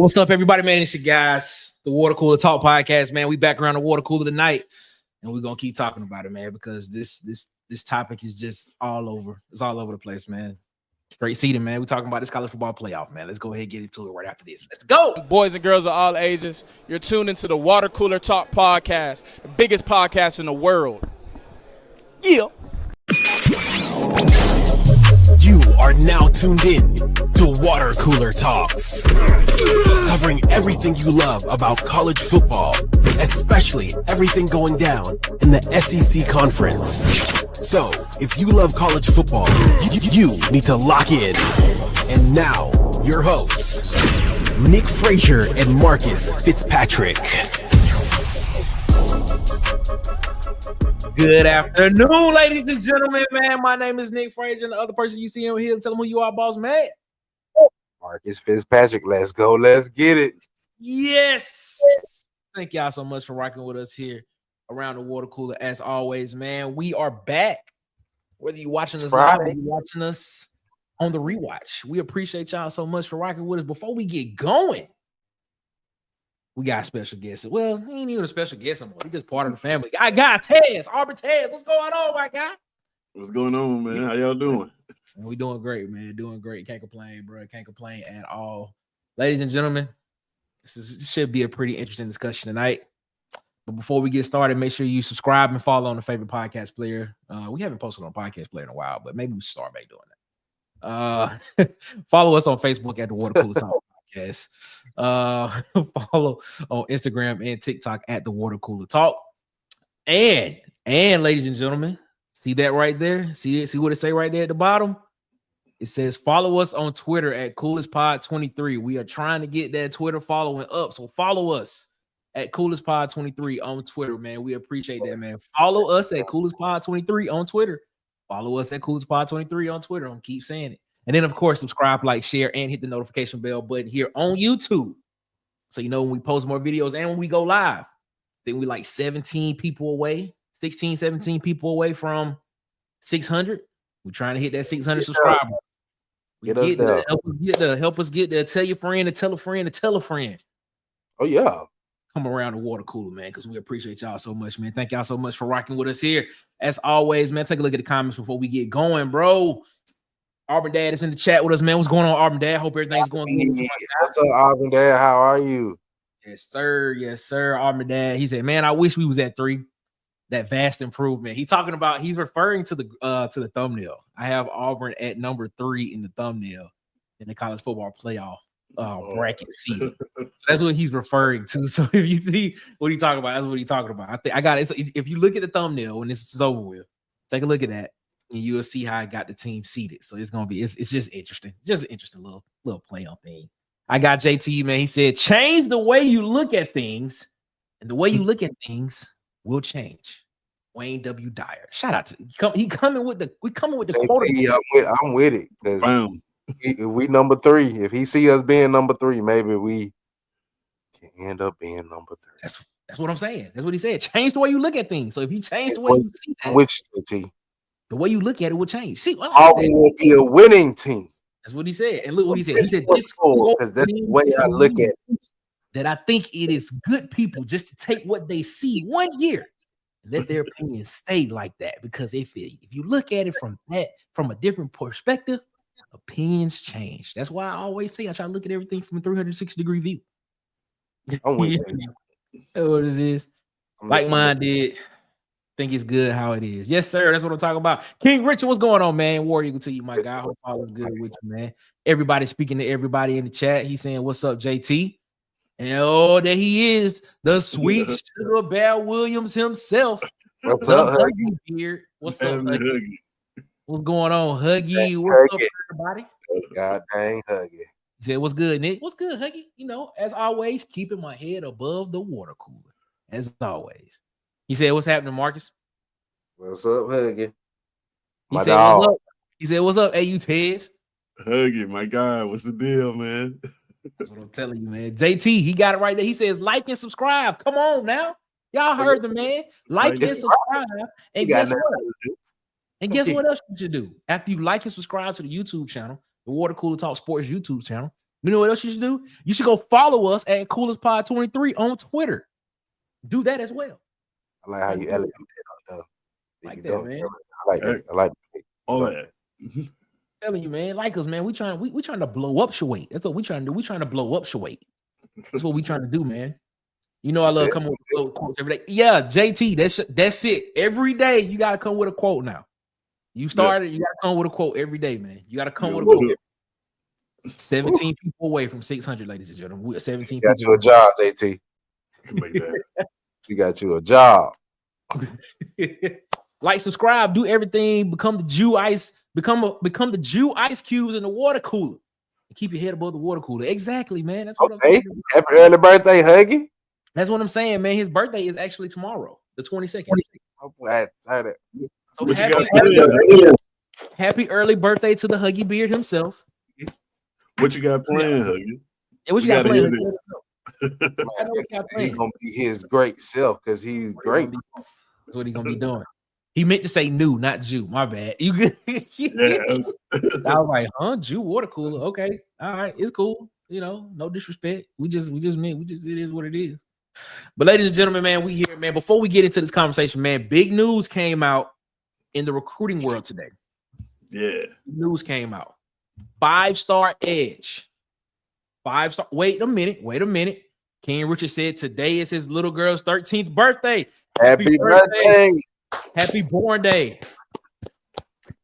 What's up, everybody, man? It's your guys, the Water Cooler Talk Podcast, man. We back around the water cooler tonight, and we're gonna keep talking about it, man, because this topic is just all over. It's all over the place, man. Great seating, man. We're talking about this college football playoff, man. Let's go ahead and get into it right after this. Let's go. Boys and girls of all ages, you're tuned into the Water Cooler Talk Podcast, the biggest podcast in the world. Yeah. You are now tuned in to Water Cooler Talks, covering everything you love about college football, especially everything going down in the SEC Conference. So, if you love college football, you need to lock in. And now, your hosts, Nick Frazier and Marcus Fitzpatrick. Good afternoon, ladies and gentlemen, man. My name is Nick Frazier, and the other person you see over here, tell them who you are, boss, man. Marcus Fitzpatrick, let's go. Let's get it. Yes. Thank y'all so much for rocking with us here around the water cooler. As always, man, we are back. Whether you're watching us live or you're watching us on the rewatch, we appreciate y'all so much for rocking with us. Before we get going, we got a special guest. Well, he ain't even a special guest anymore. He's just part of the family. I got Tez, Auburn Tez. What's going on, my guy? What's going on, man? How y'all doing? We doing great, man. Doing great. Can't complain, bro. Can't complain at all. Ladies and gentlemen, this should be a pretty interesting discussion tonight. But before we get started, make sure you subscribe and follow on the favorite podcast player. We haven't posted on podcast player in a while, but maybe we should start back doing that. Follow us on Facebook at the Water Cooler Talk Podcast. Follow on Instagram and TikTok at the Water Cooler Talk. And ladies and gentlemen, see that right there? See what it say right there at the bottom? It says follow us on Twitter at CoolestPod23. We are trying to get that Twitter following up. So follow us at CoolestPod23 on Twitter, man. We appreciate that, man. Follow us at CoolestPod23 on Twitter. Follow us at CoolestPod23 on Twitter. I'm gonna keep saying it. And then, of course, subscribe, like, share, and hit the notification bell button here on YouTube. So you know when we post more videos and when we go live. Then we like 17 people away, 16, 17 people away from 600. We're trying to hit that 600 subscribers. Help us get there. Tell your friend to tell a friend to tell a friend. Oh, yeah. Come around the water cooler, man, because we appreciate y'all so much, man. Thank y'all so much for rocking with us here. As always, man, take a look at the comments before we get going, bro. Auburn Dad is in the chat with us, man. What's going on, Auburn Dad? Hope everything's going good. What's up, Auburn Dad? How are you? Yes, sir. Yes, sir. Auburn Dad. He said, man, I wish we was at 3. That vast improvement. He's referring to the thumbnail. I have Auburn at number 3 in the thumbnail in the college football playoff bracket season. So that's what he's referring to. So if you see what he's talking about, that's what he's talking about. I got it. If you look at the thumbnail when this is over with, take a look at that, and you'll see how I got the team seated. So it's just interesting. Just an interesting little play on thing. I got JT, man. He said, change the way you look at things, and the way you look at things will change. Wayne W. Dyer. Shout out to we coming with the quote. I'm with it. If we number 3, if he see us being number 3, maybe we can end up being number 3. That's what I'm saying. That's what he said. Change the way you look at things. So if you change the way you see that, the way you look at it will change. See, Auburn will be a winning team. That's what he said. And look what he said. He said, because that's the way I look at it. That I think it is good people just to take what they see 1 year and let their opinion stay like that. Because if you look at it from a different perspective, opinions change. That's why I always say I try to look at everything from a 360-degree view. I'm with you. That's what this is. Like mine did. Think it's good how it is. Yes, sir. That's what I'm talking about. King Richard, what's going on, man? Warrior Eagle to you, my guy. Hope all is good with you, man. Everybody speaking to everybody in the chat. He's saying, what's up, JT? And there he is, the sweet Sugar Bear Williams himself. What's up, Huggy? What's up, Huggy? What's going on, Huggy? What's up, everybody? God dang, Huggy. He said, what's good, Nick? What's good, Huggy? You know, as always, keeping my head above the water cooler. As always. He said, what's happening, Marcus? What's up, Huggy? My dog. What's up? He said, what's up, AU Tez? Huggy, my guy. What's the deal, man? That's what I'm telling you, man. JT, he got it right there. He says, like and subscribe. Come on now. Y'all heard the man. Like and subscribe. And guess what? And guess what else you should do? After you like and subscribe to the YouTube channel, the Water Cooler Talk Sports YouTube channel, You know what else you should do? You should go follow us at CoolersPod23 on Twitter. Do that as well. I like how you elevate that up, though. Like that, man. I like that. I like all that. Telling you, man, like us, man. We trying to blow up Shawait. That's what we trying to do. We trying to blow up Shawait. That's what we trying to do, man. You know, I love coming with quotes every day. Yeah, JT, that's it. Every day you gotta come with a quote now. You started, you gotta come with a quote every day, man. You gotta come with a quote. 17 people away from 600, ladies and gentlemen. We're 17 got people. You a job, JT. You got you a job. Like, subscribe, do everything, become the Jew Ice, become the Jew Ice Cubes in the water cooler. And keep your head above the water cooler. Exactly, man. That's what I'm saying. Happy early birthday, Huggy. That's what I'm saying, man. His birthday is actually tomorrow, the 22nd. I'm glad to hear that. Happy early birthday to the Huggy Beard himself. What you got planned, Huggy? Yeah, what you got planned? He's gonna be his great self because he's great. That's what he's gonna be doing. He meant to say new, not Jew. My bad. You good? Yes. I was like, huh? Jew water cooler. Okay. All right. It's cool. You know, no disrespect. It is what it is. But ladies and gentlemen, man, we here, man. Before we get into this conversation, man, big news came out in the recruiting world today. Yeah. News came out. 5-star edge. 5-star. Wait a minute. Ken Richard said today is his little girl's 13th birthday. Happy birthday. Happy born day.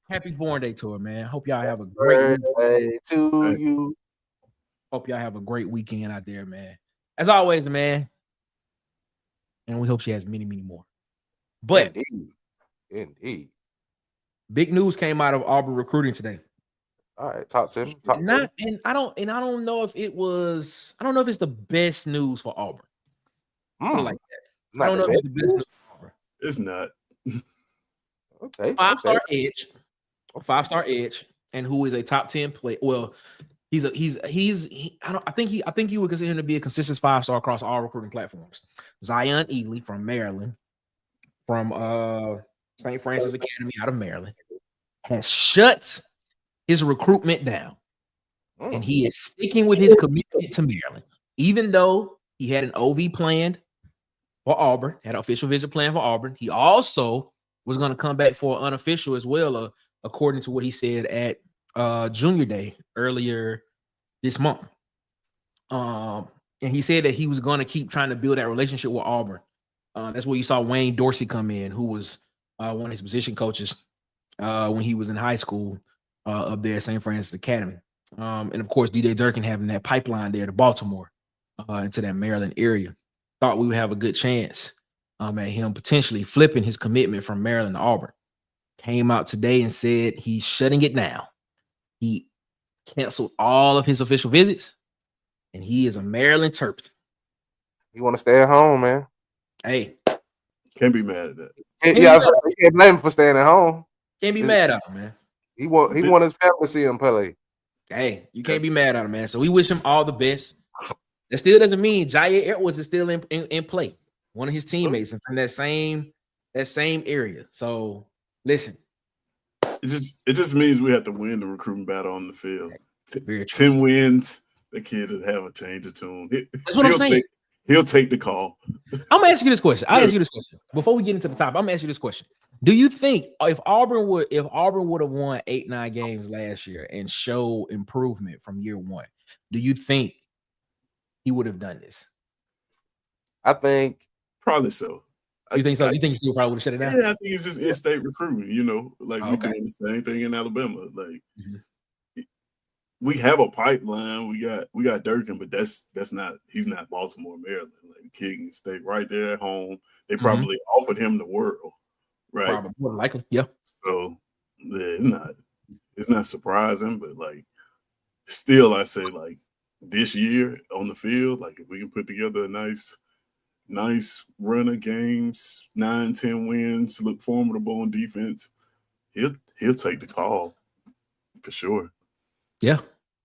Happy born day to her, man. Hope y'all have a great birthday to you. Hope y'all have a great weekend out there, man. As always, man. And we hope she has many, many more. But indeed. Big news came out of Auburn recruiting today. All right, talk to him. And I don't know if it's the best news for Auburn. Like that. I don't know if it's the best news for Auburn. It's not. Okay. 5-star edge. 5-star edge, and who is a top 10 play. Well, I think you would consider him to be a consistent 5-star across all recruiting platforms. Zion Ely from Maryland, from St. Francis Academy out of Maryland, has shut his recruitment down. And he is sticking with his commitment to Maryland. Even though he had an OV planned for Auburn, had an official visit planned for Auburn, he also was going to come back for unofficial as well, according to what he said at Junior Day earlier this month. And he said that he was going to keep trying to build that relationship with Auburn. That's where you saw Wayne Dorsey come in, who was one of his position coaches when he was in high school up there at St. Francis Academy. And of course, DJ Durkin having that pipeline there to Baltimore into that Maryland area. Thought we would have a good chance at him potentially flipping his commitment from Maryland to Auburn. Came out today and said he's shutting it down. He canceled all of his official visits, and he is a Maryland Terp. You want to stay at home, man? Hey. Can't be mad at that. You can't blame him for staying at home. Can't be mad at him, man. He want his family to see him play. Hey, you can't be mad at him, man. So we wish him all the best. That still doesn't mean Jair Edwards is still in play. One of his teammates and from that same area. So listen. It just means we have to win the recruiting battle on the field. 10 wins, the kid will have a change of tune. That's what I'm saying. He'll take the call. I'm gonna ask you this question. I'll ask you this question. Before we get into the top, I'm gonna ask you this question. Do you think if Auburn would have won 8-9 games last year and show improvement from year one, do you think he would have done this? I think probably so. You think so? You think he still probably would have shut it down? Yeah, I think it's just in-state recruiting. You know, like we're doing the same thing in Alabama. Like we have a pipeline. We got Durkin, but that's not. He's not Baltimore, Maryland. Like the kid can stay right there at home. They probably offered him the world, right? Probably more likely, yeah. So it's not surprising, but like still, I say like this year on the field, like if we can put together a nice run of games, 9-10 wins, look formidable on defense, he'll take the call for sure. Yeah.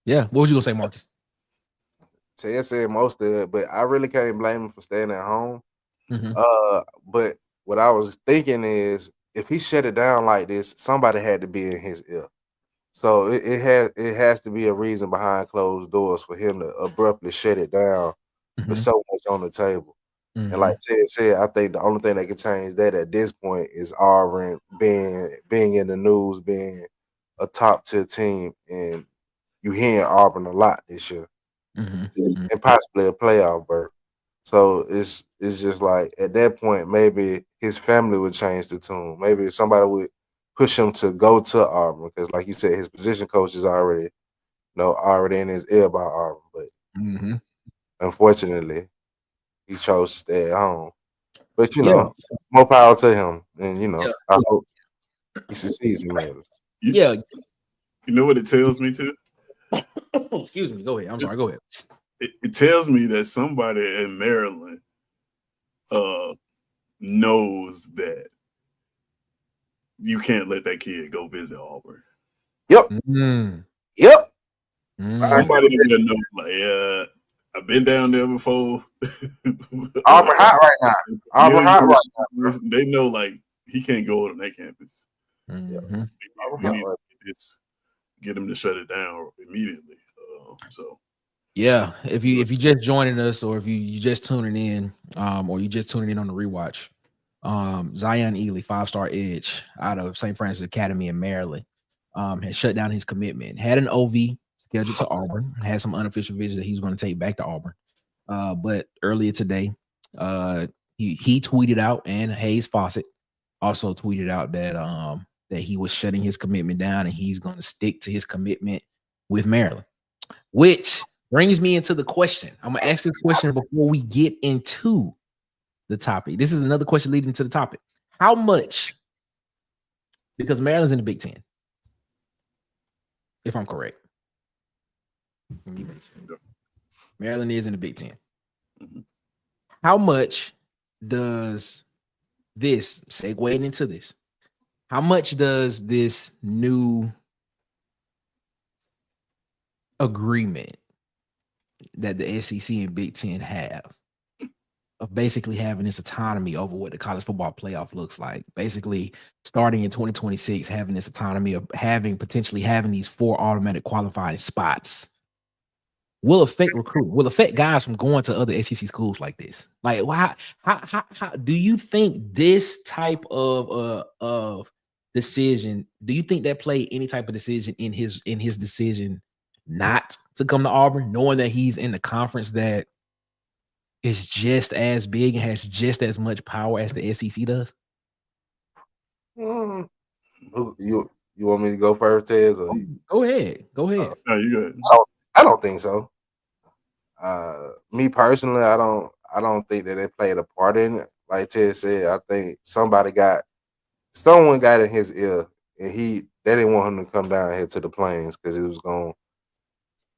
What was you gonna say, Marcus? Ted said most of it, but I really can't blame him for staying at home. But what I was thinking is if he shut it down like this, somebody had to be in his ear. So it has to be a reason behind closed doors for him to abruptly shut it down with Mhm. so much on the table. And like Mhm. Ted said, I think the only thing that can change that at this point is Auburn being in the news, being a top tier team, and you hearing Auburn a lot this year, Mhm. and possibly a playoff berth. So it's just like at that point, maybe his family would change the tune. Maybe somebody would push him to go to Auburn because, like you said, his position coach is already in his ear about Auburn. But Mhm. unfortunately, he chose to stay at home. But Yeah. more power to him, and Yeah. I hope he succeeds in Maryland. You, Yeah. you know what it tells me too? Excuse me. Go ahead. I'm sorry. Go ahead. It tells me that somebody in Maryland knows that you can't let that kid go visit Auburn. Yep, Mm. yep. Mm. Somebody in there knows, like, I've been down there before. Auburn hot right now. Auburn hot right now, bro. They know, like, he can't go on that campus. Yeah, Mhm. Auburn We hot need right to get him to shut it down immediately. So Yeah, if you just joining us or if you just tuning in, or you just tuning in on the rewatch, Zion Ely, 5-star edge out of St. Francis Academy in Maryland, has shut down his commitment. Had an OV scheduled to Auburn, had some unofficial visits that he's going to take back to Auburn. But earlier today, he tweeted out, and Hayes Fawcett also tweeted out that he was shutting his commitment down and he's going to stick to his commitment with Maryland. Which brings me into the question. I'm gonna ask this question before we get into the topic. This is another question leading to the topic. How much? Because Maryland's in the Big Ten, if I'm correct. Let me make sure. Maryland is in the Big Ten. Mhm. How much does this segueing into this? How much does this new agreement that the SEC and Big Ten have of basically having this autonomy over what the college football playoff looks like? Basically, starting in 2026, having this autonomy of potentially having these 4 automatic qualifying spots will affect recruiting, will affect guys from going to other SEC schools like this. Like, how do you think this type of decision? Do you think that played any type of decision in his decision not to come to Auburn, knowing that he's in the conference that is just as big and has just as much power as the SEC does? now. You want me to go first, Tez, or you? Go ahead. Go ahead. no, you got I don't think so. Me personally, I don't think that they played a part in it. Like Ted said, I think someone got in his ear, and they didn't want him to come down here to the plains because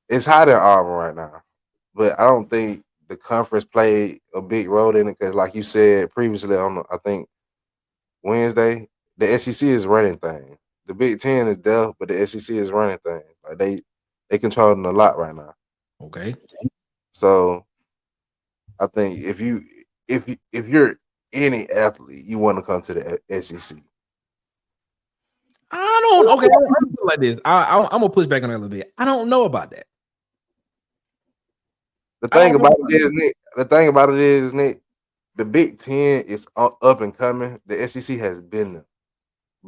it's hot in Auburn right now. But I don't think the conference played a big role in it because, like you said previously I think Wednesday, the SEC is running things. The Big Ten is there, but the SEC is running things. Like they controlling a lot right now. Okay. So I think if you're any athlete, you want to come to the SEC. I don't. Okay, I'm gonna put it like this. I'm gonna push back on that a little bit. I don't know about that. The I thing don't know about about it is, Nick. The thing about it is, Nick. The Big Ten is up and coming. The SEC has been there.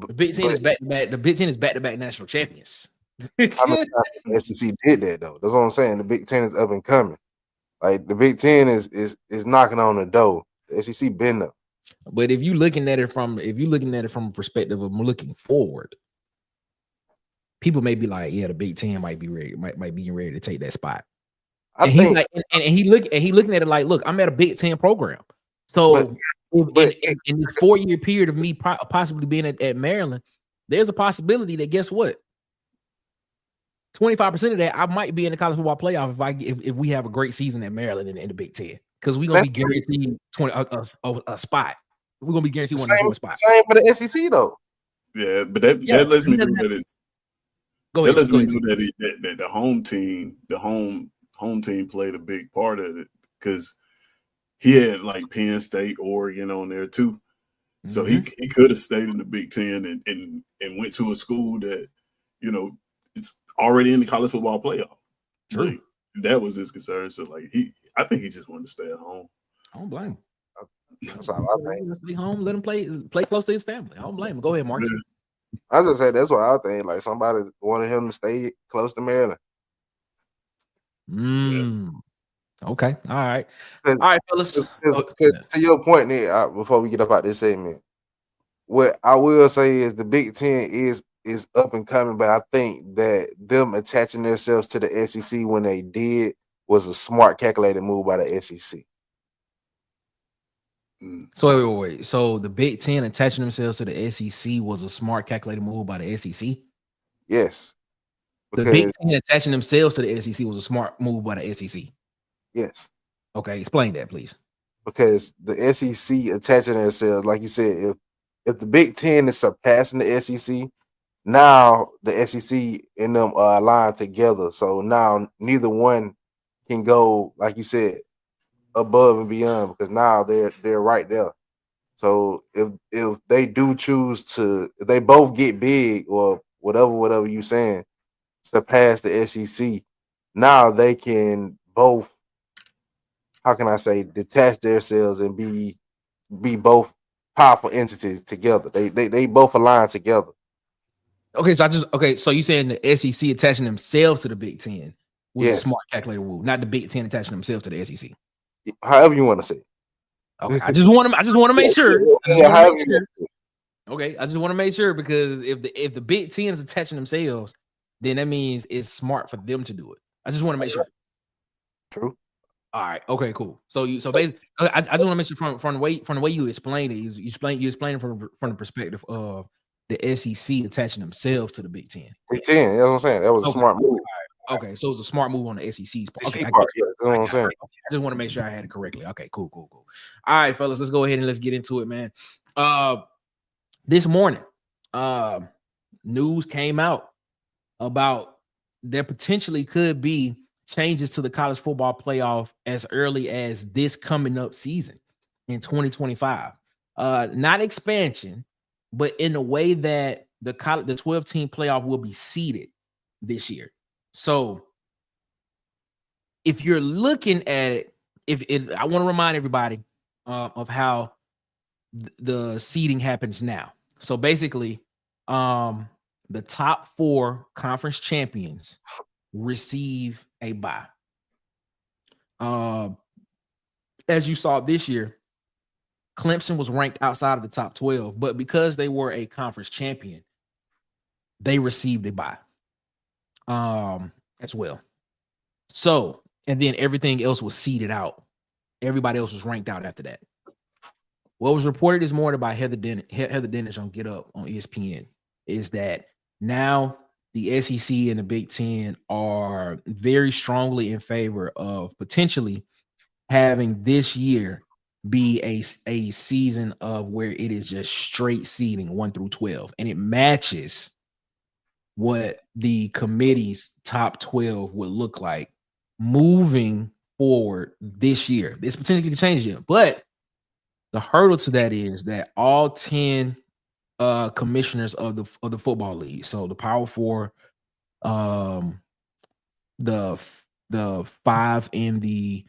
the Big Ten But is back to back. The Big Ten is back to back national champions. how many times the SEC did that though? That's what I'm saying. The Big Ten is up and coming. Like the Big Ten is knocking on the door. The SEC been there. But if you're looking at it from a perspective of looking forward, people may be like, yeah, the Big Ten might be ready, might be getting ready to take that spot. I And he's think, like, and he looking at it like, look, I'm at a Big Ten program. but So but in this 4-year period of me possibly being at Maryland, there's a possibility that guess what? 25% of that I might be in the college football playoff if we have a great season at Maryland in the Big Ten, because we're gonna be guaranteed a spot. We're gonna be guaranteed one of the 4 spots. same for the SEC though. yeah, but that lets me know that it's Go that ahead. lets Go me ahead. know that the home team played a big part of it because he had like Penn State, Oregon on there too. So he could have stayed in the Big Ten and went to a school that, you know, already in the college football playoff. True. Like, that was his concern. So like I think he just wanted to stay at home. I don't blame him. That's all I think. Stay home, let him play close to his family. I don't blame him. Go ahead, Marcus. I was gonna say that's what I think. Like somebody wanted him to stay close to Maryland. Okay. All right. All right, fellas. Because to your point, Nick, before we get up out this segment, what I will say is the Big Ten is up and coming, but I think that them attaching themselves to the SEC when they did was a smart, calculated move by the SEC. So wait. So the Big Ten attaching themselves to the SEC was a smart, calculated move by the SEC? Yes. The Big Ten attaching themselves to the SEC was a smart move by the SEC? Yes. Okay, explain that, please. Because the SEC attaching themselves, like you said, if the Big Ten is surpassing the SEC, now the SEC and them are aligned together. So now neither one can go, like you said, above and beyond, because now they're right there. So if they do choose to, if they both get big or whatever you saying, surpass the SEC, now they can both, how can I say, detach themselves and be both powerful entities together. They both align together. Okay, so you saying the SEC attaching themselves to the Big Ten was a Yes. smart, calculated move, not the Big Ten attaching themselves to the SEC. However you want to say it. Okay, I just want to make sure. Okay, I just want to make sure, because if the Big Ten is attaching themselves, then that means it's smart for them to do it. I just want to make sure. True. All right. Okay. Cool. So basically, I just want to make sure from the way you explained it, you explain from the perspective of the SEC attaching themselves to the Big Ten. Big Ten. That's what I'm saying. That was a smart move. Okay, so it's a smart move on the SEC's part. Okay, that's what I'm saying. I just want to make sure I had it correctly. Okay, cool. All right, fellas, let's go ahead and let's get into it, man. This morning, news came out about there potentially could be changes to the college football playoff as early as this coming up season in 2025. Not expansion, but in a way that the 12-team playoff will be seeded this year. So if you're looking at it, I want to remind everybody of how the seeding happens now. So basically, the top 4 conference champions receive a bye. As you saw this year, Clemson was ranked outside of the top 12, but because they were a conference champion, they received a bye as well. So, and then everything else was seeded out. Everybody else was ranked out after that. What was reported this morning by Heather Dennis on Get Up on ESPN is that now the SEC and the Big Ten are very strongly in favor of potentially having this year be a season of where it is just straight seeding 1 through 12, and it matches what the committee's top 12 would look like moving forward this year. This potentially could change it, but the hurdle to that is that all 10 commissioners of the football league, so the Power 4, the 5 in the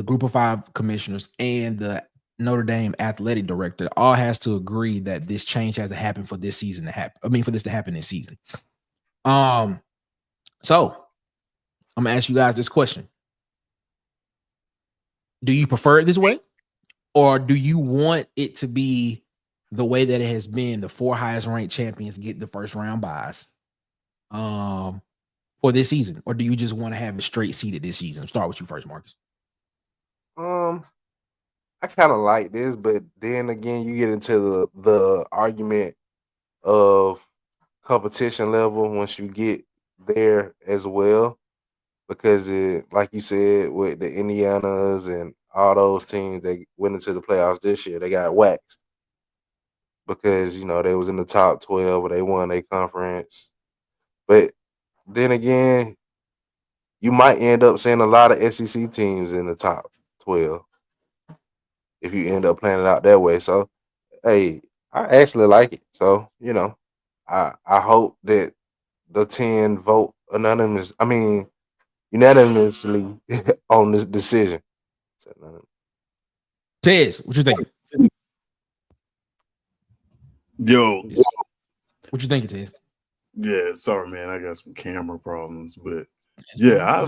group of 5 commissioners, and the Notre Dame athletic director, all has to agree that this change has to happen for this season to happen. I mean, for this to happen this season. So I'm gonna ask you guys this question: do you prefer it this way, or do you want it to be the way that it has been? The 4 highest ranked champions get the first round buys for this season, or do you just want to have it straight seeded this season? Start with you first, Marcus. I kind of like this, but then again, you get into the argument of competition level once you get there as well, because it, like you said, with the Indianas and all those teams that went into the playoffs this year, they got waxed because they was in the top 12 or they won a conference. But then again, you might end up seeing a lot of SEC teams in the top 12 if you end up playing it out that way. So, hey, I actually like it. So, I hope that the 10 vote unanimously on this decision. Tez, what you thinking? Yo, What you thinking, Tez? yeah, sorry, man. I got some camera problems, but yeah,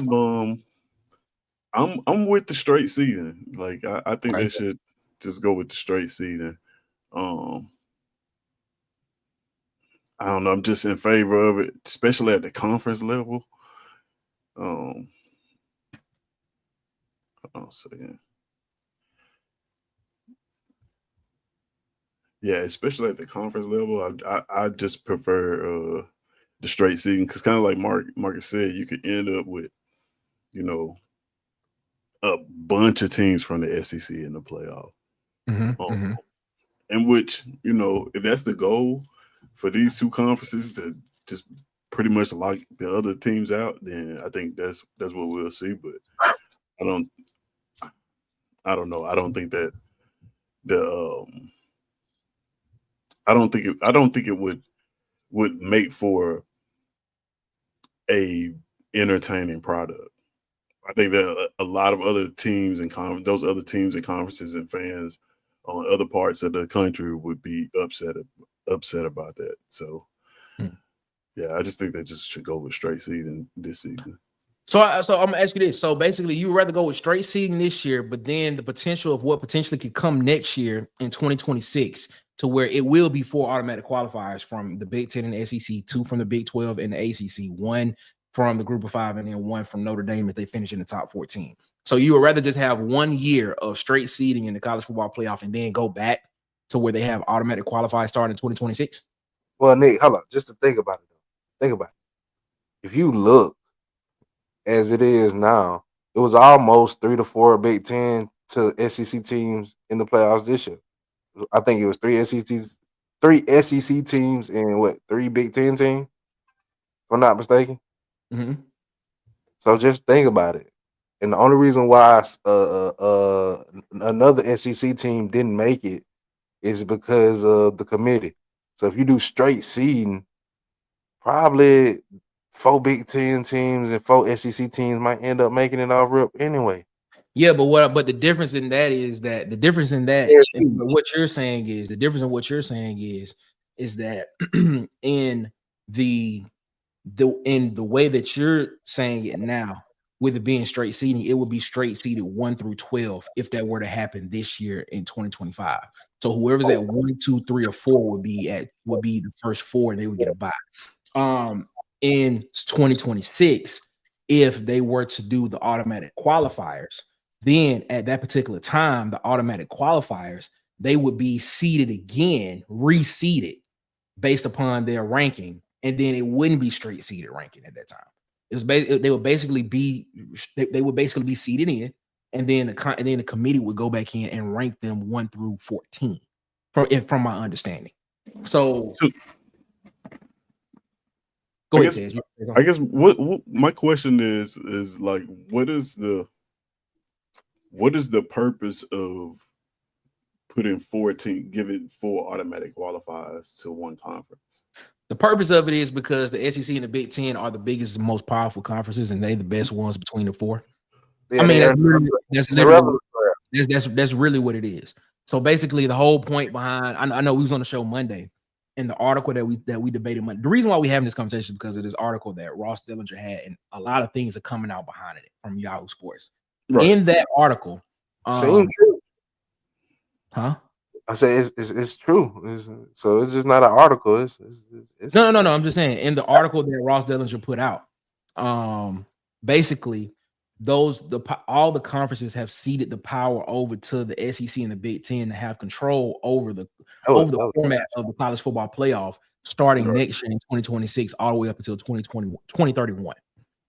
I'm with the straight seeding. Like I think Okay. they should just go with the straight seeding. I don't know. I'm just in favor of it, especially at the conference level. Hold on a second. Yeah, especially at the conference level, I just prefer the straight seeding because kind of like Marcus said, you could end up with a bunch of teams from the SEC in the playoff. In which, if that's the goal for these two conferences to just pretty much lock the other teams out, then I think that's what we'll see. But I don't know. I don't think that I don't think it would make for a entertaining product. I think that a lot of other teams and those other teams and conferences and fans on other parts of the country would be upset about that. So, yeah, I just think they just should go with straight seeding this season. So I'm gonna ask you this. So basically, you would rather go with straight seeding this year, but then the potential of what potentially could come next year in 2026, to where it will be 4 automatic qualifiers from the Big Ten and the SEC, 2 from the Big 12 and the ACC, 1 from the Group of 5, and then 1 from Notre Dame if they finish in the top 14. So you would rather just have 1 year of straight seeding in the college football playoff and then go back to where they have automatic qualifiers starting in 2026? Well, Nick, hold on. Just to think about it. Think about it. If you look as it is now, it was almost 3 to 4 Big Ten to SEC teams in the playoffs this year. I think it was 3 SEC teams and 3 Big Ten teams, if I'm not mistaken. So just think about it. And the only reason why another SEC team didn't make it is because of the committee. So if you do straight seeding, probably 4 Big Ten teams and 4 SEC teams might end up making it off rip anyway. Yeah, but the difference in that is that what you're saying is that in the way that you're saying it now, with it being straight seeding, it would be straight seeded 1 through 12 if that were to happen this year in 2025. So whoever's at 1, 2, 3, or 4 would be the first 4, and they would get a bye. In 2026, if they were to do the automatic qualifiers, then at that particular time, the automatic qualifiers, they would be seeded again, reseeded based upon their ranking, and then it wouldn't be straight seeded ranking at that time. They would basically be seeded in, and then the committee would go back in and rank them 1 through 14, from my understanding. So go ahead, Ted. I guess what my question is like, what is the purpose of putting giving 4 automatic qualifiers to one conference? The purpose of it is because the SEC and the Big Ten are the biggest and most powerful conferences, and they're the best ones between the 4. Yeah, I mean, that's really what it is. So basically, the whole point behind, I know we was on the show Monday, and the article that we debated Monday. The reason why we having this conversation is because of this article that Ross Dillinger had, and a lot of things are coming out behind it from Yahoo Sports. Right. In that article, same true. Huh? I say it's true. So it's just not an article. It's no. I'm just saying, in the article that Ross Dillinger put out, basically all the conferences have ceded the power over to the SEC and the Big Ten to have control over the format of the college football playoff starting next year in 2026 all the way up until 2031.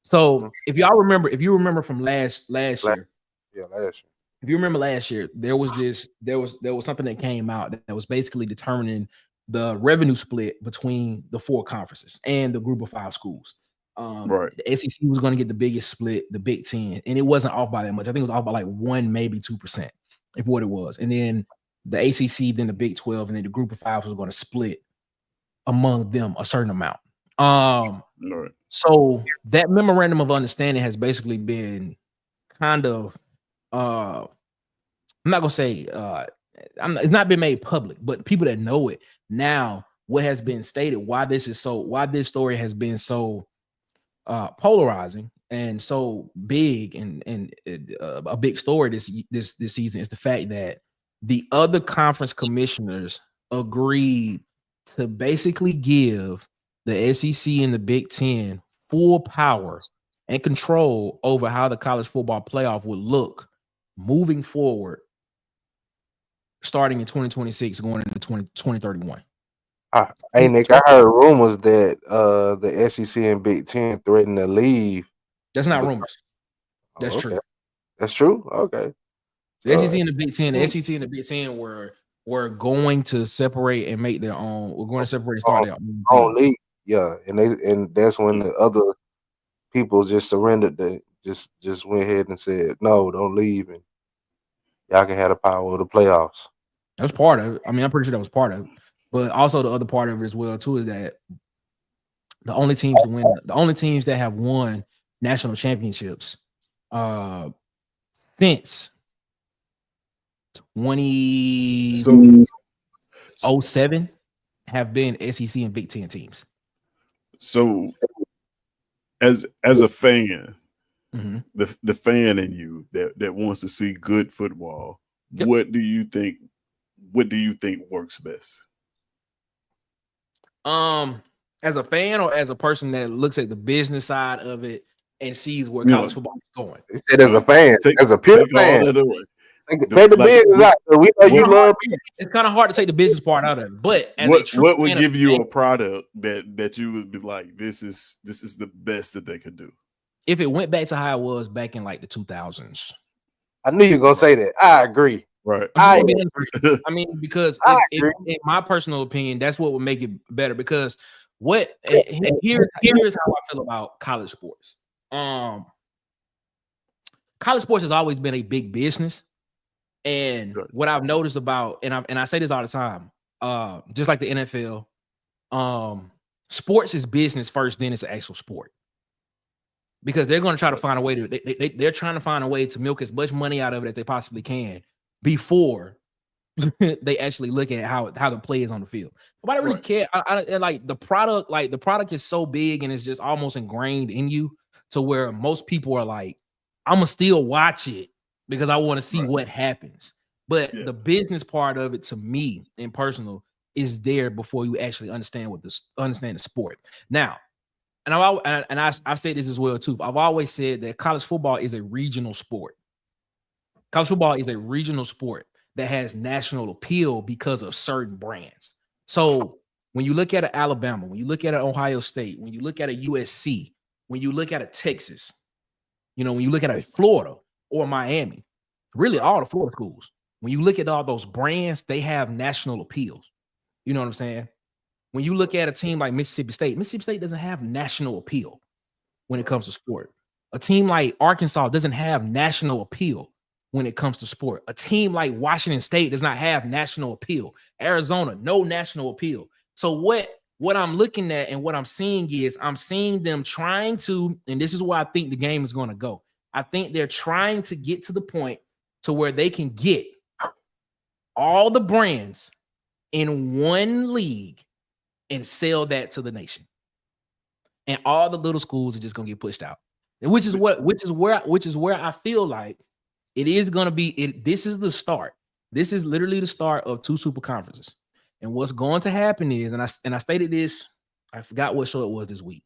So if you remember from last year. Yeah, last year. If you remember last year, there was something that came out that was basically determining the revenue split between the 4 conferences and the Group of 5 schools. The SEC was going to get the biggest split, the Big Ten, and it wasn't off by that much. I think it was off by like 1, maybe 2%, if what it was. And then the ACC, then the Big 12, and then the Group of 5 was going to split among them a certain amount. Right. So that memorandum of understanding has basically been kind of I'm not gonna say it's not been made public, but people that know it now, what has been stated, why this story has been so polarizing and so big and a big story this season is the fact that the other conference commissioners agreed to basically give the SEC and the Big Ten full power and control over how the college football playoff would look moving forward, starting in 2026, going into 2031. Hey Nick, I heard rumors that the SEC and Big Ten threatened to leave. That's not rumors. That's okay. true. That's true. Okay. The SEC and the Big Ten, the SEC and the Big Ten were going to separate and make their own. We're going to separate and start their own league. Yeah, and that's when the other people just surrendered. They just went ahead and said, "No, don't leave, and y'all can have the power of the playoffs." That's part of it. I mean, I'm pretty sure that was part of it. But also the other part of it as well too is that the only teams that have won national championships since 2007 have been SEC and Big Ten teams. So as a fan, the fan in you that wants to see good football, yep. What do you think works best? As a fan or as a person that looks at the business side of it and sees where college football is going? He said as a fan, as a pure fan. Take the business out. We know you love it. It's kind of hard to take the business part out of it, but as what would give you a product that you would be like, this is the best that they could do? If it went back to how it was back in like the 2000s. I knew you were gonna say that. I agree. Right. I mean, because in my personal opinion, that's what would make it better. Because here's how I feel about college sports. College sports has always been a big business, and what I've noticed about, and I say this all the time, just like the NFL, sports is business first, then it's an actual sport. Because they're going to try to find a way to they're trying to find a way to milk as much money out of it as they possibly can before they actually look at how the play is on the field. Nobody really care. I like the product. Like the product is so big and it's just almost ingrained in you to where most people are like, I'm gonna still watch it because I want to see what happens. But the business part of it, to me, in personal, is there before you actually understand the sport. Now, and I've said this as well too. I've always said that college football is a regional sport. College football is a regional sport that has national appeal because of certain brands. So when you look at an Alabama, when you look at an Ohio State, when you look at a USC, when you look at a Texas, when you look at a Florida or Miami, really all the Florida schools, when you look at all those brands, they have national appeals. You know what I'm saying? When you look at a team like Mississippi State doesn't have national appeal when it comes to sport. A team like Arkansas doesn't have national appeal when it comes to sport. A team like Washington State does not have national appeal. Arizona, no national appeal. So what I'm looking at and what I'm seeing is I'm seeing them trying to, and this is where I think the game is going to go. I think they're trying to get to the point to where they can get all the brands in one league and sell that to the nation. And all the little schools are just gonna get pushed out. And which is where I feel like it is gonna be. This is the start. This is literally the start of two super conferences. And what's going to happen is, and I stated this, I forgot what show it was this week.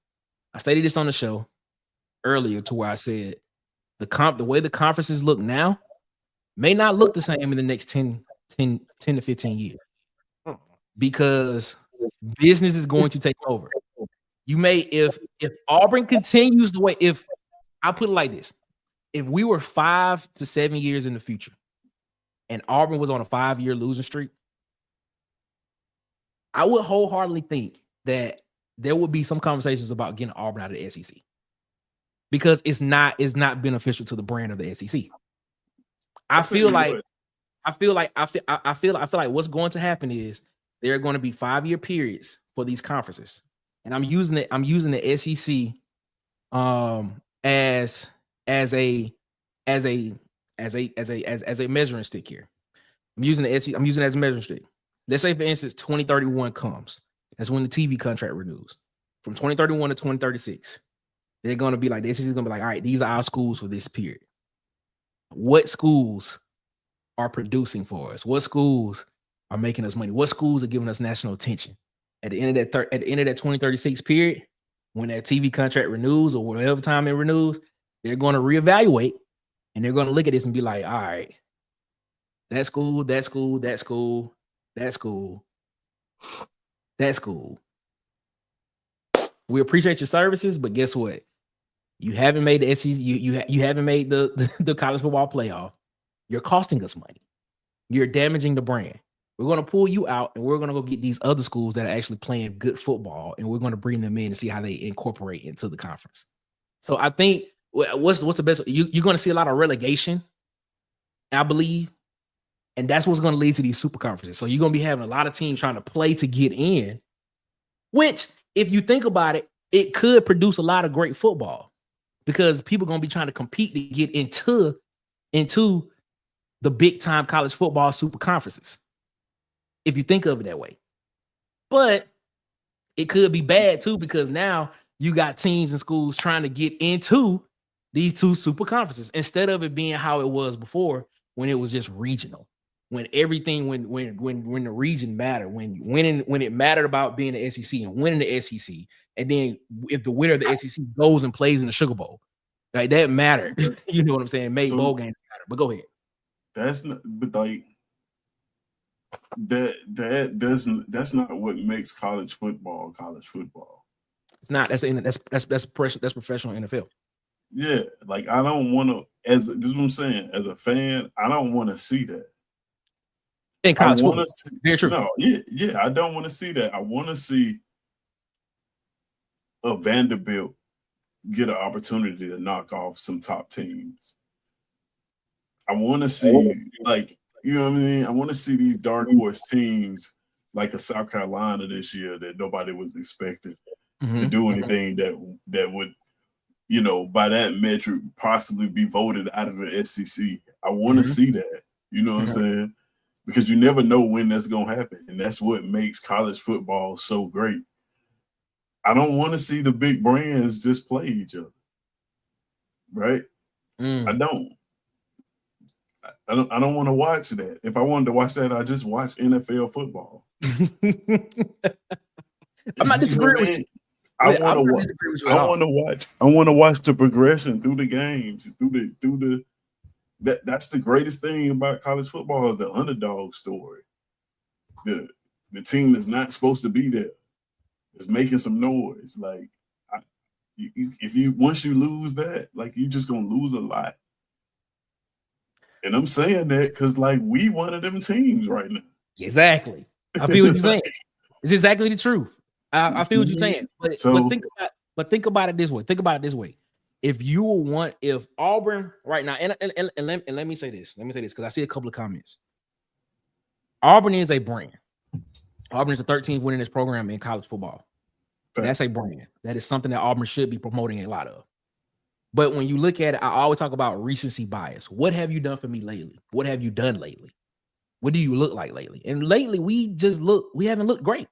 I stated this on the show earlier to where I said the way the conferences look now may not look the same in the next 10 to 15 years. Because business is going to take over. You may, if Auburn continues the way, if I put it like this, if we were 5 to 7 years in the future and Auburn was on a 5-year losing streak, I would wholeheartedly think that there would be some conversations about getting Auburn out of the SEC because it's not beneficial to the brand of the SEC. I feel like what's going to happen is there are going to be 5-year periods for these conferences. and I'm using the SEC as a measuring stick here. I'm using the SEC. I'm using it as a measuring stick. Let's say, for instance, 2031 comes. That's when the TV contract renews. From 2031 to 2036, they're going to be like, the SEC is going to be like, all right, these are our schools for this period. What schools are producing for us? What schools are making us money? What schools are giving us national attention? At the end of that, 2036 period, when that TV contract renews or whatever time it renews, they're going to reevaluate and they're going to look at this and be like, all right, that school. We appreciate your services, but guess what? You haven't made the SEC. You haven't made the college football playoff. You're costing us money. You're damaging the brand. We're going to pull you out, and we're going to go get these other schools that are actually playing good football, and we're going to bring them in and see how they incorporate into the conference. So I think what's the best? You're going to see a lot of relegation, I believe, and that's what's going to lead to these super conferences. So you're going to be having a lot of teams trying to play to get in, which, if you think about it, it could produce a lot of great football because people are going to be trying to compete to get into the big time college football super conferences, if you think of it that way. But it could be bad too, because now you got teams and schools trying to get into these two super conferences instead of it being how it was before, when it was just regional, when everything, when the region mattered, when it mattered about being the SEC and winning the SEC. And then if the winner of the SEC goes and plays in the Sugar Bowl, like that mattered. You know what I'm saying? Made bowl games matter. But go ahead. That's not, but like that's not what makes college football college football. It's not. That's professional NFL. Yeah, like I don't want to. This is what I'm saying. As a fan, I don't want to see that. In college football, very true. No, yeah, I don't want to see that. I want to see a Vanderbilt get an opportunity to knock off some top teams. I want to see, like, you know what I mean? I want to see these dark horse teams like a South Carolina this year that nobody was expecting to do anything that would, you know, by that metric, possibly be voted out of the SEC. I want to see that. You know what I'm saying? Because you never know when that's going to happen. And that's what makes college football so great. I don't want to see the big brands just play each other. Right? I don't. I don't want to watch that. If I wanted to watch that, I'd just watch NFL football. I'm not disagreeing with you. I want to watch the progression through the games, that's the greatest thing about college football is the underdog story. The team that's not supposed to be there is making some noise. Like once you lose that, like you're just gonna lose a lot. And I'm saying that because like we one of them teams right now. Exactly. I feel what you're saying. It's exactly the truth. I feel what you're saying. But think about it this way. Think about it this way. If Auburn right now, and let me say this. Let me say this because I see a couple of comments. Auburn is a brand. Auburn is the 13th winningest program in college football. That's a brand. That is something that Auburn should be promoting a lot of. But when you look at it, I always talk about recency bias. What have you done for me lately? What have you done lately? What do you look like lately? And lately, we haven't looked great.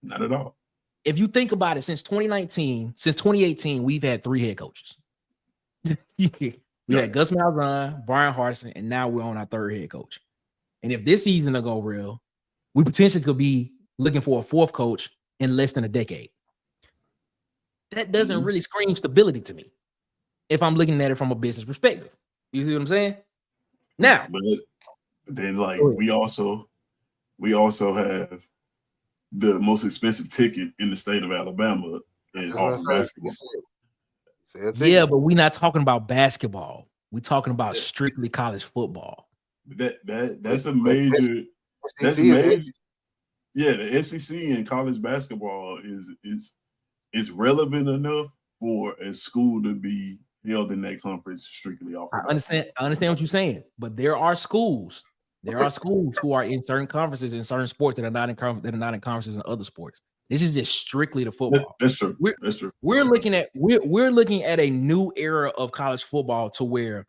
Not at all. If you think about it, since 2018, we've had 3 head coaches. We had Gus Malzahn, Brian Harsin, and now we're on our 3rd head coach. And if this season will go real, we potentially could be looking for a 4th coach in less than a decade. That doesn't really scream stability to me if I'm looking at it from a business perspective. You see what I'm saying? Now, but then like we also have the most expensive ticket in the state of Alabama in Auburn basketball. Yeah, but we're not talking about basketball. We're talking about strictly college football. That's a major. That's major. Yeah, the SEC in college basketball is relevant enough for a school to be held in that conference strictly off. I understand what you're saying, but there are schools who are in certain conferences in certain sports that are not in conferences in other sports. This is just strictly the football. That's true. That's true. We're looking at a new era of college football to where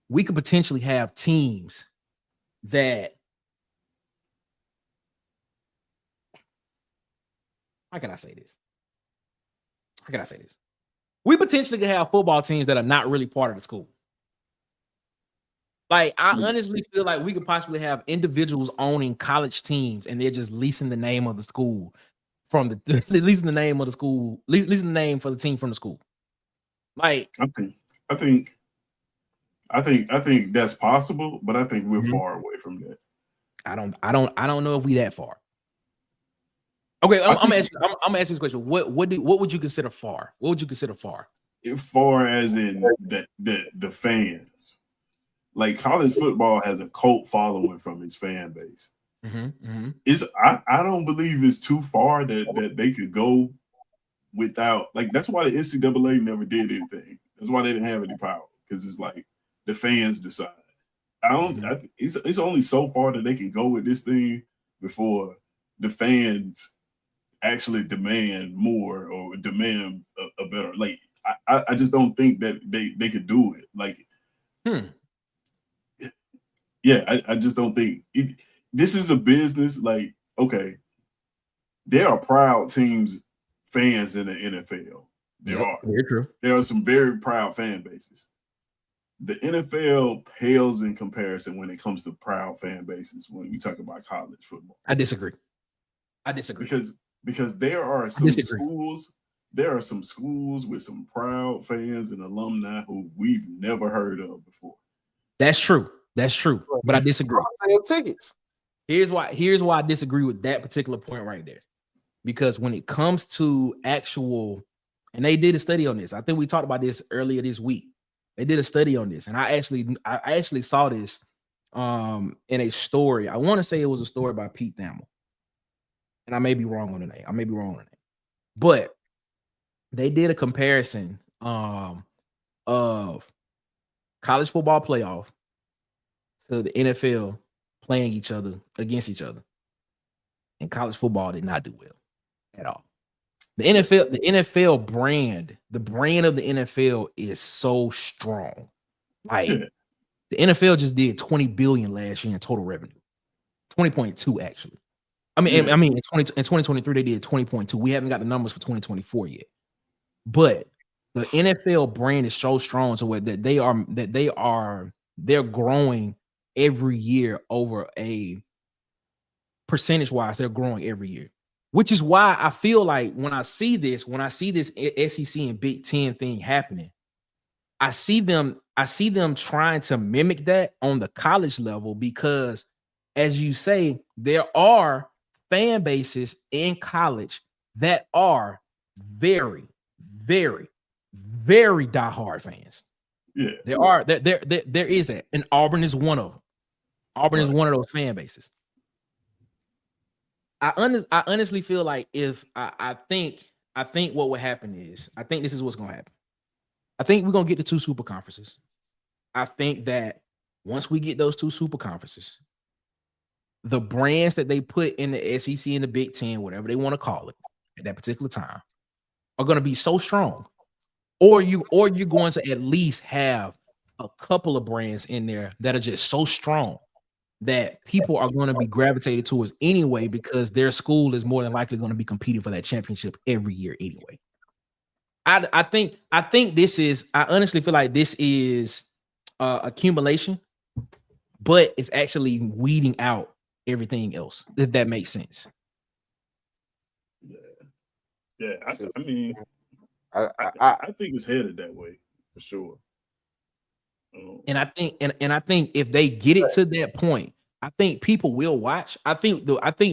we could potentially have teams that, how can I say this? We potentially could have football teams that are not really part of the school. Like, I honestly feel like we could possibly have individuals owning college teams and they're just leasing the name of the school from the leasing the name of the school, leasing the name for the team from the school. Like, I think that's possible, but I think we're far away from that. I don't know if we that far. Okay, I'm gonna ask you this question. What would you consider far? What would you consider far? Far as in the fans. Like, college football has a cult following from its fan base. I don't believe it's too far that they could go without, like, that's why the NCAA never did anything. That's why they didn't have any power, because it's like the fans decide. It's only so far that they can go with this thing before the fans actually demand more or demand a better. Like, I just don't think that they could do it. Like, yeah, I just don't think this is a business. Like, okay, there are proud teams, fans in the NFL. There are. Very true. There are some very proud fan bases. The NFL pales in comparison when it comes to proud fan bases when we talk about college football. I disagree. Because there are some schools. There are some schools with some proud fans and alumni who we've never heard of before. That's true. But I disagree. Tickets. Here's why I disagree with that particular point right there. Because when it comes to actual, and they did a study on this. I think we talked about this earlier this week. They did a study on this, and I actually saw this in a story. I want to say it was a story by Pete Thamel. And I may be wrong on the name. But they did a comparison of college football playoff to the NFL playing against each other. And college football did not do well at all. The NFL brand, the brand of the NFL is so strong. Like, the NFL just did $20 billion last year in total revenue. 20.2 actually. I mean, in 2023 they did 20.2. We haven't got the numbers for 2024 yet. But the NFL brand is so strong to where they're growing every year over a percentage-wise, they're growing every year. Which is why I feel like when I see this SEC and Big Ten thing happening, I see them trying to mimic that on the college level because, as you say, there are fan bases in college that are very, very, very diehard fans. Yeah, there is that, and Auburn is one of them. Auburn is one of those fan bases. I honestly feel like if I think what would happen is, I think this is what's gonna happen. I think we're gonna get the two super conferences. I think that once we get those two super conferences, the brands that they put in the SEC and the Big Ten, whatever they want to call it at that particular time, are gonna be so strong. Or you're going to at least have a couple of brands in there that are just so strong that people are going to be gravitated towards anyway, because their school is more than likely going to be competing for that championship every year anyway. I think this is, I honestly feel like this is accumulation, but it's actually weeding out everything else, if that makes sense. Yeah. I mean, I think it's headed that way for sure. And I think if they get it to that point, I think people will watch. I think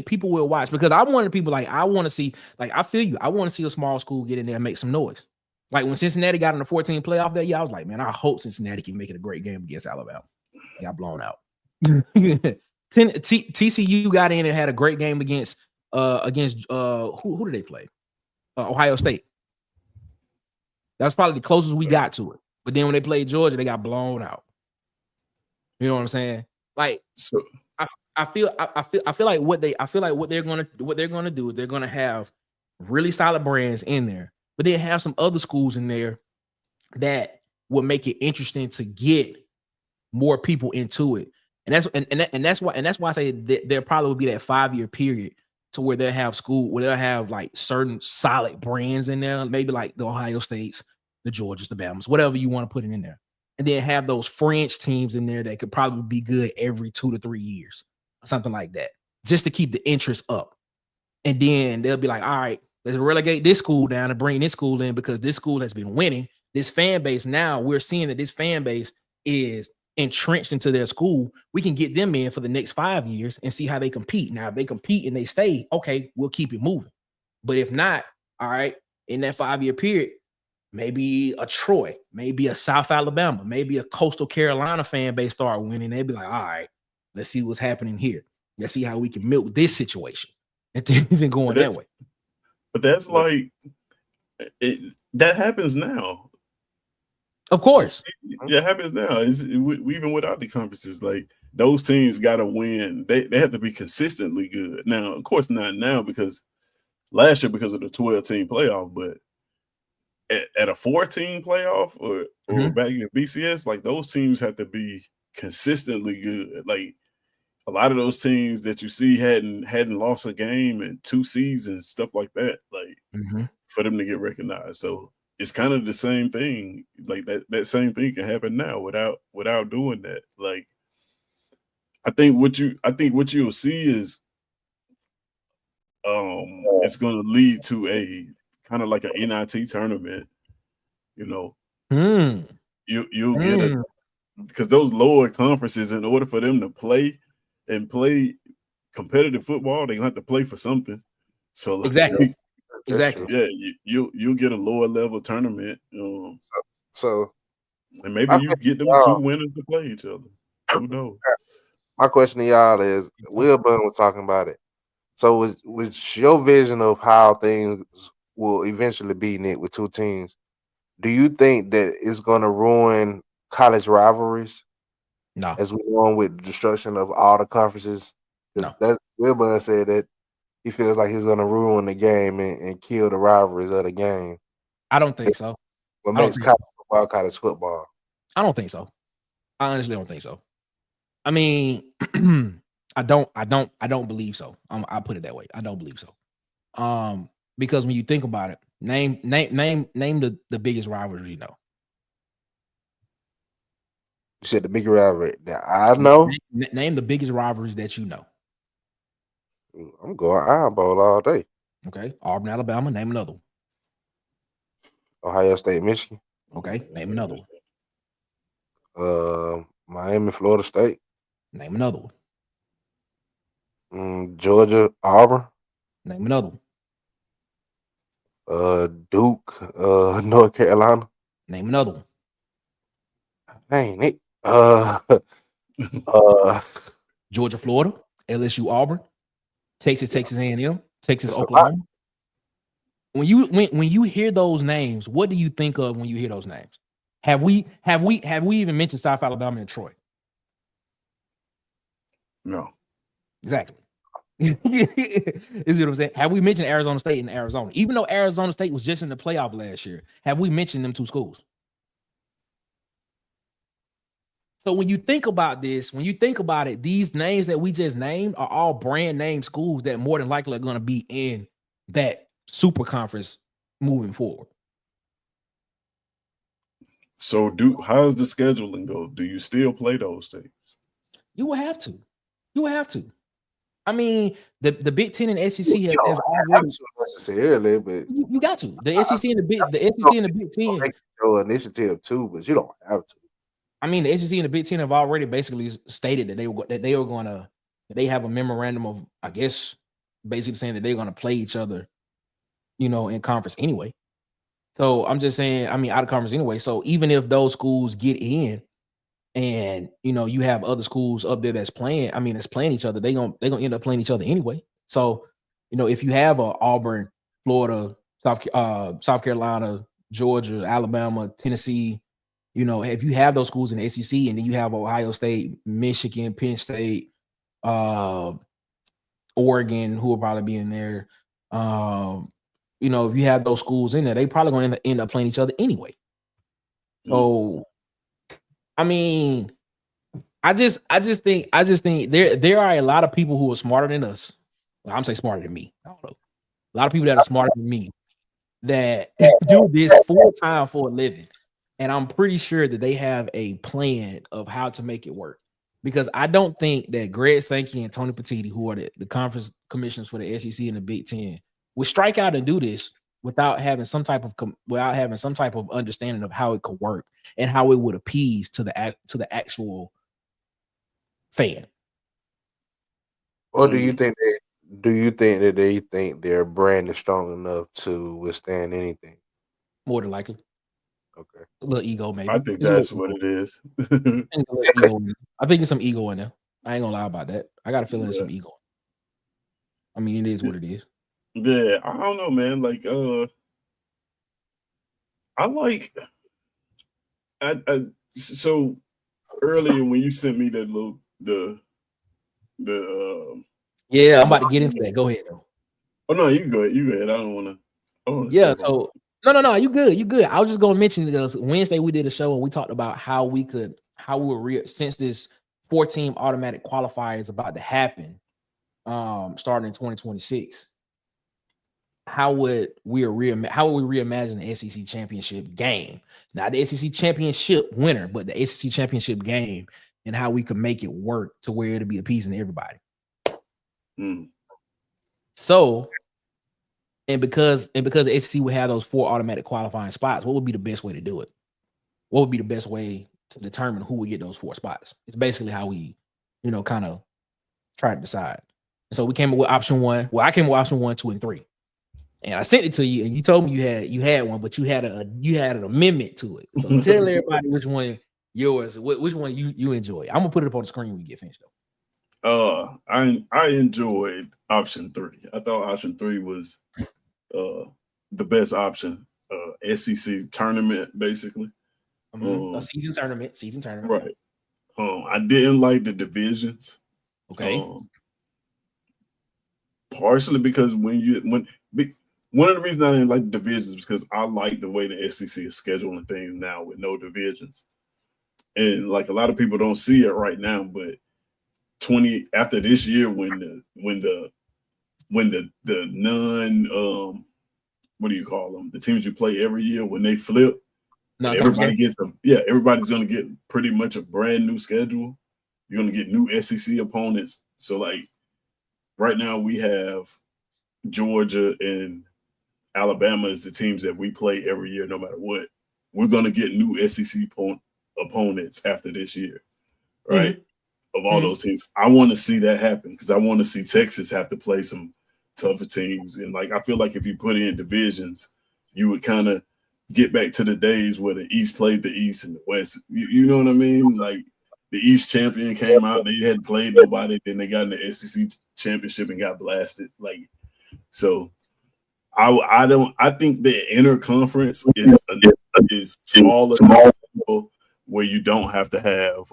people will watch, because I want to see, like, I feel you. I want to see a small school get in there and make some noise. Like when Cincinnati got in the 14 playoff that year, I was like, man, I hope Cincinnati can make it a great game against Alabama. They got blown out. TCU got in and had a great game against who did they play? Ohio State. That was probably the closest we got to it. But then when they played Georgia, they got blown out. You know what I'm saying? Like, so I feel like what they're gonna do is they're gonna have really solid brands in there, but they have some other schools in there that will make it interesting to get more people into it. And that's why I say that there probably will be that 5-year period to where they'll have like certain solid brands in there, maybe like the Ohio States, the Georgias, the Bamas, whatever you want to put it in there. And then have those French teams in there that could probably be good every 2 to 3 years, something like that, just to keep the interest up. And then they'll be like, all right, let's relegate this school down and bring this school in because this school has been winning. This fan base, now we're seeing that this fan base is entrenched into their school. We can get them in for the next 5 years and see how they compete. Now, if they compete and they stay, okay, we'll keep it moving. But if not, all right, in that 5-year period, maybe a Troy, maybe a South Alabama, maybe a Coastal Carolina fan base start winning. They'd be like, all right, let's see what's happening here. Let's see how we can milk this situation. And things isn't going that way. But that's like, that happens now. Of course. It happens now. Even without the conferences, like those teams got to win. They have to be consistently good. Now, of course, not now because last year because of the 12-team playoff, but at a 14 playoff or back in BCS, like those teams have to be consistently good. Like a lot of those teams that you see hadn't lost a game in 2 seasons, stuff like that. Like for them to get recognized. So it's kind of the same thing. Like that same thing can happen now without doing that. Like I think what you'll see is it's going to lead to a kind of like an NIT tournament, you know. You'll get it because those lower conferences, in order for them to play competitive football, they're gonna have to play for something. So like, exactly. Yeah, you'll get a lower level tournament. So and maybe you get them 2 winners to play each other. Who knows? My question to y'all is, Will Bunn was talking about it. So with your vision of how things will eventually be, Nick, with 2 teams, do you think that it's going to ruin college rivalries? No. As we go on with the destruction of all the conferences? No. That Will Bunn said that he feels like he's going to ruin the game and kill the rivalries of the game. I don't think so. What makes college football? I don't think so. I honestly don't think so. I mean, I don't believe so. I'll put it that way. I don't believe so. Because when you think about it, name the biggest rivalries you know. You said the biggest rivalry that I know. Name the biggest rivalries that you know. I'm going Iron Bowl all day. Okay, Auburn, Alabama. Name another one. Ohio State, Michigan. Okay, name another one. Miami, Florida State. Name another one. Georgia, Auburn. Name another one. Duke, North Carolina. Name another one. Dang it. Georgia, Florida, LSU, Auburn, Texas A&M, Texas, Oklahoma. When you hear those names, what do you think of when you hear those names? Have we even mentioned South Alabama and Troy? No. Exactly. Is what I'm saying? Have we mentioned Arizona State and Arizona? Even though Arizona State was just in the playoff last year, have we mentioned them 2 schools? So when you think about this, when you think about it, these names that we just named are all brand name schools that more than likely are going to be in that super conference moving forward. So how's the scheduling go? Do you still play those teams? You will have to. You will have to. I mean, the Big Ten and SEC has already necessarily, but you got to. The SEC and the Big Ten your initiative too, but you don't have to. I mean, the SEC and the Big Ten have already basically stated that they have a memorandum of, I guess, basically saying that they're going to play each other, in conference anyway. So I'm just saying, I mean, out of conference anyway. So even if those schools get in, and you have other schools up there that's playing each other, they're gonna end up playing each other anyway. So if you have a Auburn, Florida, South Carolina, Georgia, Alabama, Tennessee, if you have those schools in the SEC, and then you have Ohio State, Michigan, Penn State, Oregon, who will probably be in there. You know, if you have those schools in there, they probably going to end up playing each other anyway. So, I mean, I just think there are a lot of people who are smarter than us. Well, I'm saying smarter than me. I don't know. A lot of people that are smarter than me that do this full time for a living, and I'm pretty sure that they have a plan of how to make it work. Because I don't think that Greg Sankey and Tony Petitti, who are the conference commissioners for the SEC and the Big Ten, would strike out and do this without having some type of understanding of how it could work and how it would appease to the actual fan. Or do you think that they think their brand is strong enough to withstand anything? More than likely. Okay. A little ego, maybe. I think that's what it is. I think there's some ego in there. I ain't gonna lie about that. I got a feeling there's some ego. I mean, it is what it is. Yeah, I don't know, man. Like, so earlier when you sent me that little yeah, I'm about to get into that. Go ahead though. Oh no, you go ahead. You go ahead. I don't want to. Yeah. So no. You good. You good. I was just gonna mention because Wednesday we did a show and we talked about how we were since this 4-team automatic qualifier is about to happen, starting in 2026. How would we reimagine the SEC championship game? Not the SEC championship winner, but the SEC championship game, and how we could make it work to where it'll be appeasing to everybody. So, and because the SEC would have those 4 automatic qualifying spots, what would be the best way to do it? What would be the best way to determine who would get those 4 spots? It's basically how we, kind of try to decide. And so we came up with option 1. Well, I came up with option 1, 2, and 3. And I sent it to you, and you told me you had one, but you had an amendment to it. So tell everybody which one yours, which one you enjoy. I'm gonna put it up on the screen when we get finished though. I enjoyed option 3. I thought option 3 was the best option. SEC tournament, basically. A season tournament. Right. I didn't like the divisions. Okay. Partially because one of the reasons I didn't like the divisions is because I like the way the SEC is scheduling things now with no divisions. And like a lot of people don't see it right now, but after this year when the non what do you call them? The teams you play every year when they flip, everybody gets them. Yeah, everybody's gonna get pretty much a brand new schedule. You're gonna get new SEC opponents. So like right now we have Georgia and Alabama is the teams that we play every year, no matter what. We're going to get new SEC opponents after this year, right? Of all those teams. I want to see that happen because I want to see Texas have to play some tougher teams. And like, I feel like if you put in divisions, you would kind of get back to the days where the East played the East and the West. You know what I mean? Like the East champion came out, they hadn't played nobody, then they got in the SEC championship and got blasted. Like, so I think the interconference is smaller where you don't have to have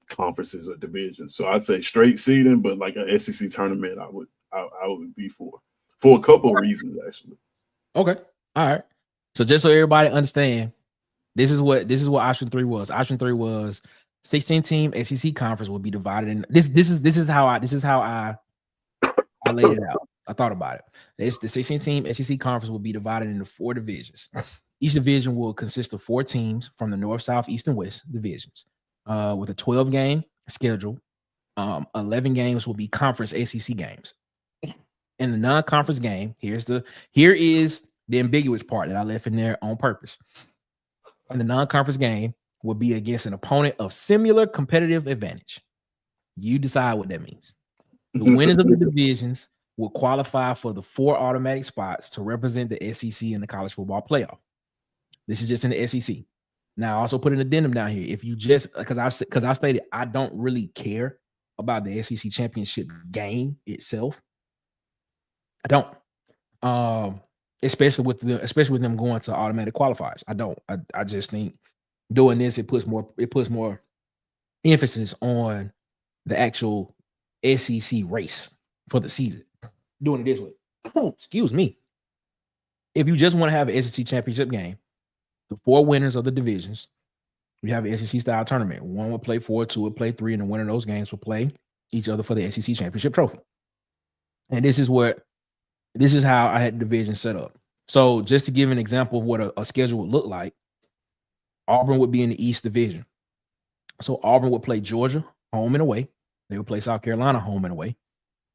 conferences or divisions. So I'd say straight seeding, but like a SEC tournament, I would be for a couple of reasons actually. Okay, all right. So just so everybody understand, this is what option 3 was. Option 3 was 16-team SEC conference would be divided in. This is how I laid it out. I thought about it. The 16-team SEC conference will be divided into 4 divisions. Each division will consist of 4 teams from the North, South, East, and West divisions, with a 12-game schedule. 11 games will be conference SEC games. In the non-conference game, here is the ambiguous part that I left in there on purpose. And the non-conference game will be against an opponent of similar competitive advantage. You decide what that means. The winners of the divisions will qualify for the 4 automatic spots to represent the SEC in the college football playoff. This is just in the SEC. Now, I also put an addendum down here. If you just because I've stated I don't really care about the SEC championship game itself. I don't. Especially with them going to automatic qualifiers. I don't. I just think doing this it puts more emphasis on the actual SEC race for the season. Doing it this way. Excuse me. If you just want to have an SEC championship game, the 4 winners of the divisions, you have an SEC style tournament. 1 will play 4, 2 will play 3, and the winner of those games will play each other for the SEC championship trophy. And this is how I had the division set up. So just to give an example of what a schedule would look like, Auburn would be in the East Division. So Auburn would play Georgia home and away. They would play South Carolina home and away.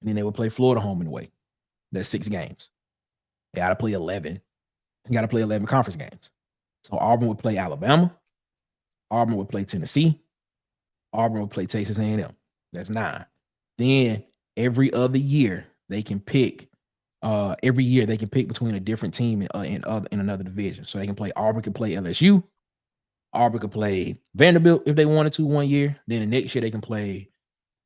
And then they would play Florida home and away. That's 6 games. They got to play 11. You got to play 11 conference games. So Auburn would play Alabama. Auburn would play Tennessee. Auburn would play Texas A&M. That's 9. Then every other year they can pick. Every year they can pick between a different team in another division. So they can play. Auburn can play LSU. Auburn could play Vanderbilt if they wanted to 1 year. Then the next year they can play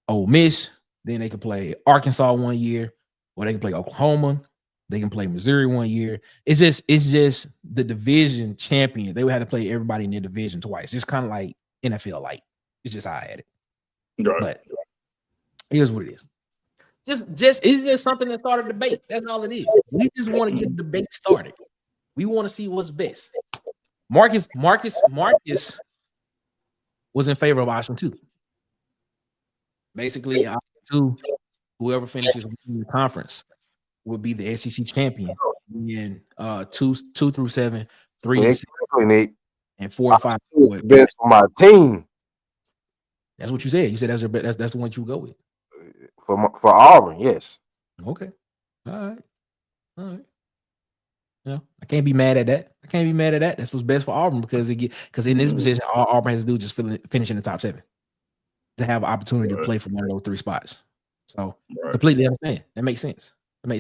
Ole Miss. Then they can play Arkansas 1 year, or they can play Oklahoma. They can play Missouri 1 year. It's just the division champion. They would have to play everybody in their division twice. Just kind of like NFL light. It's just how I had it. Right. But here's what it is. It's just something that started a debate. That's all it is. We just want to get the debate started. We want to see what's best. Marcus was in favor of option 2. Basically, option 2, whoever finishes in the conference will be the SEC champion. And 2 through 7, 3 and 6, and 4 and 5. The best for my team. That's what you said. You said that's your best. That's the one you go with. For Auburn, yes. Okay. All right. Yeah, I can't be mad at that. That's what's best for Auburn because in this position, all Auburn has to do is just finish in the top 7 to have an opportunity to play for one of those 3 spots. So completely understand. That makes sense. And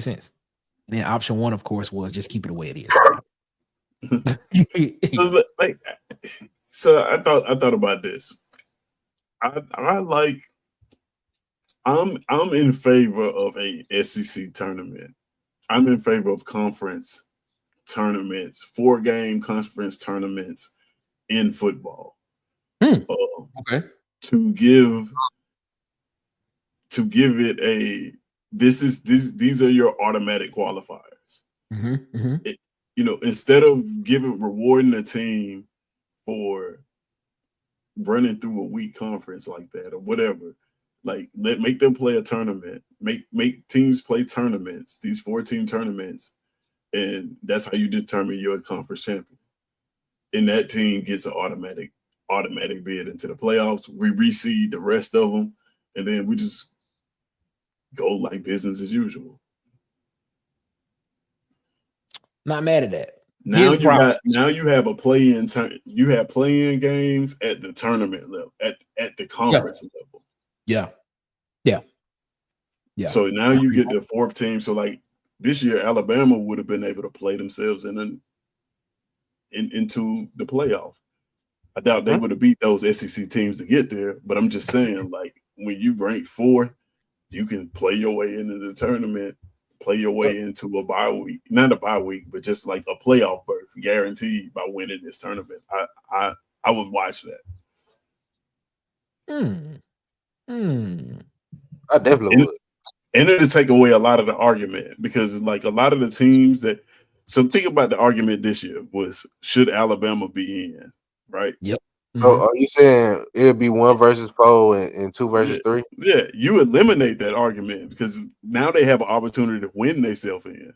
then option 1, of course, was just keep it the way it is. So I thought about this. I'm in favor of a SEC tournament. I'm in favor of conference tournaments, 4-game conference tournaments in football. Okay. To give it a these are your automatic qualifiers. Instead of rewarding a team for running through a weak conference like that or whatever, like make them play a tournament, make teams play tournaments, these 4-team tournaments, and that's how you determine your conference champion. And that team gets an automatic bid into the playoffs. We reseed the rest of them, and then we just go like business as usual. Not mad at that. Now you have a play-in you have play-in games at the tournament level, at the conference level. Yeah. So now you get the 4th team. So like this year, Alabama would have been able to play themselves into the playoff. I doubt they would have beat those SEC teams to get there, but I'm just saying, like, when you rank 4, you can play your way into the tournament, play your way into a bye week, not a bye week, but just like a playoff berth guaranteed by winning this tournament. I would watch that. I definitely would. And it'll take away a lot of the argument because like a lot of the teams so think about the argument this year was, should Alabama be in, right? Yep. So are you saying it'll be 1 versus 4 and 2 versus 3? Yeah, you eliminate that argument because now they have an opportunity to win themselves in.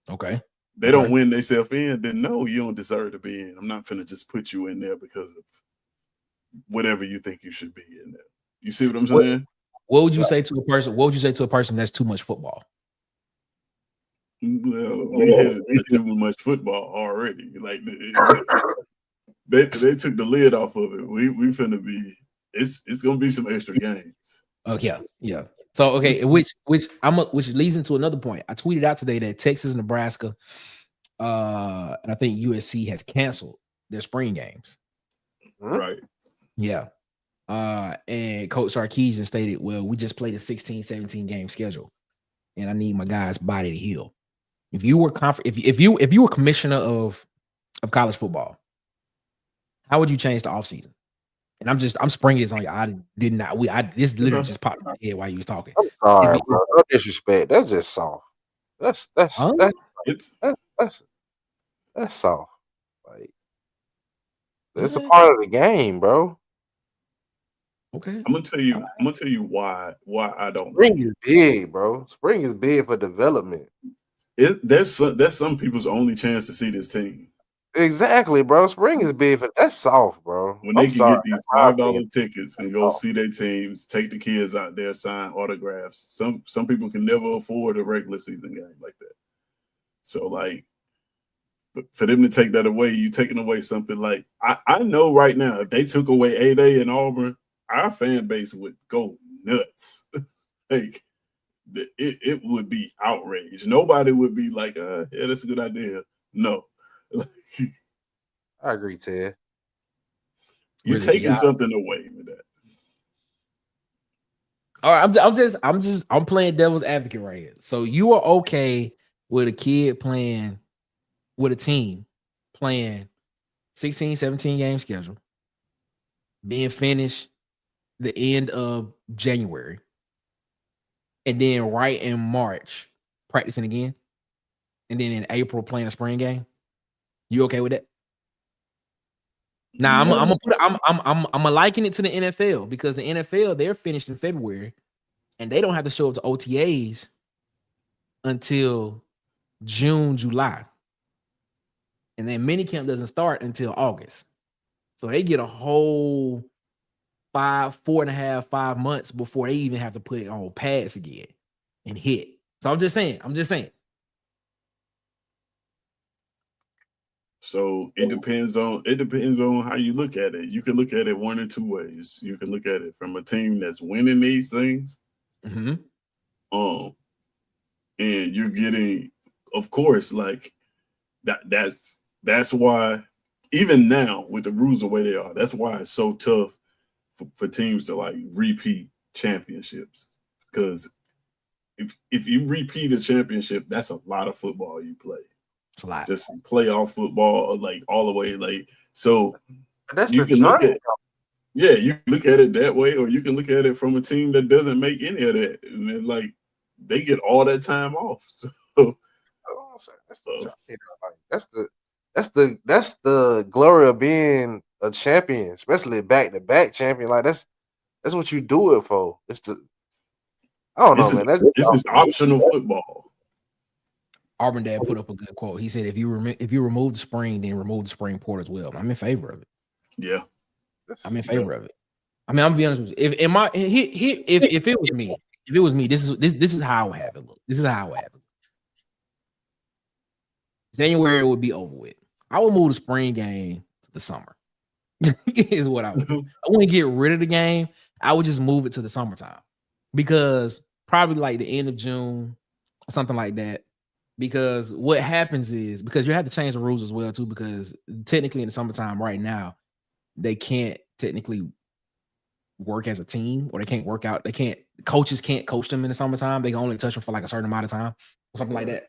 Okay. They don't win themselves in, then no, you don't deserve to be in. I'm not finna just put you in there because of whatever you think you should be in there. You see what I'm saying? What would you say to a person? What would you say to a person that's too much football? Well, we had too much football already. Like they took the lid off of it. We finna be. It's gonna be some extra games. Okay, yeah. So which leads into another point. I tweeted out today that Texas, Nebraska, and I think USC has canceled their spring games. Right. Yeah. And Coach Sarkisian stated, well, we just played a 16-17 game schedule, and I need my guys' body to heal. If you were if you were commissioner of college football, how would you change the offseason? And I'm springing this on you. I did not. This literally just popped in my head while you was talking. I'm sorry, bro. No disrespect. That's just soft. That's Huh? that's soft. Like it's a Okay. part of the game, bro. Okay. I'm gonna tell you why I don't Spring like is big, bro. Spring is big for development. it. That's some people's only chance to see this team. Exactly, bro. Spring is big for that's soft, bro. When I'm they can sorry. get these That's my $5 opinion. tickets and That's go soft. see their teams, take the kids out there, sign autographs. Some people can never afford a regular season game like that. So like for them to take that away, you taking away something like I know right now if they took away A-Day in Auburn, our fan base would go nuts. Like it would be outraged. Nobody would be like, yeah, that's a good idea. No. I agree, Ted. You're Really, see, taking something away with that. all right, I'm playing devil's advocate right here. So you are okay with a kid playing with a team playing 16, 17 game schedule, being finished the end of January, and then right in March practicing again, and then in April playing a spring game. You okay with that? Now No. I'm gonna liken it to the NFL because the NFL they're finished in February and they don't have to show up to OTAs until June, July. And then minicamp doesn't start until August. So they get a whole 4.5, 5 months before they even have to put it on pads again and hit. So I'm just saying. So it depends on how you look at it. You can look at it one or two ways. You can look at it from a team that's winning these things. Mm-hmm. And you're getting, of course, like that's why even now with the rules the way they are, that's why it's so tough for teams to like repeat championships. Because if you repeat a championship, that's a lot of football you play. It's a lot. Just playoff football, like all the way, like so. That's You the can look journey. at, yeah, you can look at it that way, or you can look at it from a team that doesn't make any of that, and then like they get all that time off. So That's the journey. Like, that's the glory of being a champion, especially back-to-back champion. Like that's what you do it for. It's the I don't know, man. That's this is optional football. Auburn dad put up a good quote. He said, "If you remove the spring, then remove the spring port as well." I'm in favor of it. Yeah, I'm in favor of it. I mean, I'm gonna be honest with you. If it was me, this is how I would have it look. This is how I would have it. January would be over with. I would move the spring game to the summer. Is what I would do. I wouldn't get rid of the game. I would just move it to the summertime because probably like the end of June or something like that. Because what happens is because you have to change the rules as well too. Because technically in the summertime right now, they can't technically work as a team or they can't work out. Coaches can't coach them in the summertime. They can only touch them for like a certain amount of time or something like that.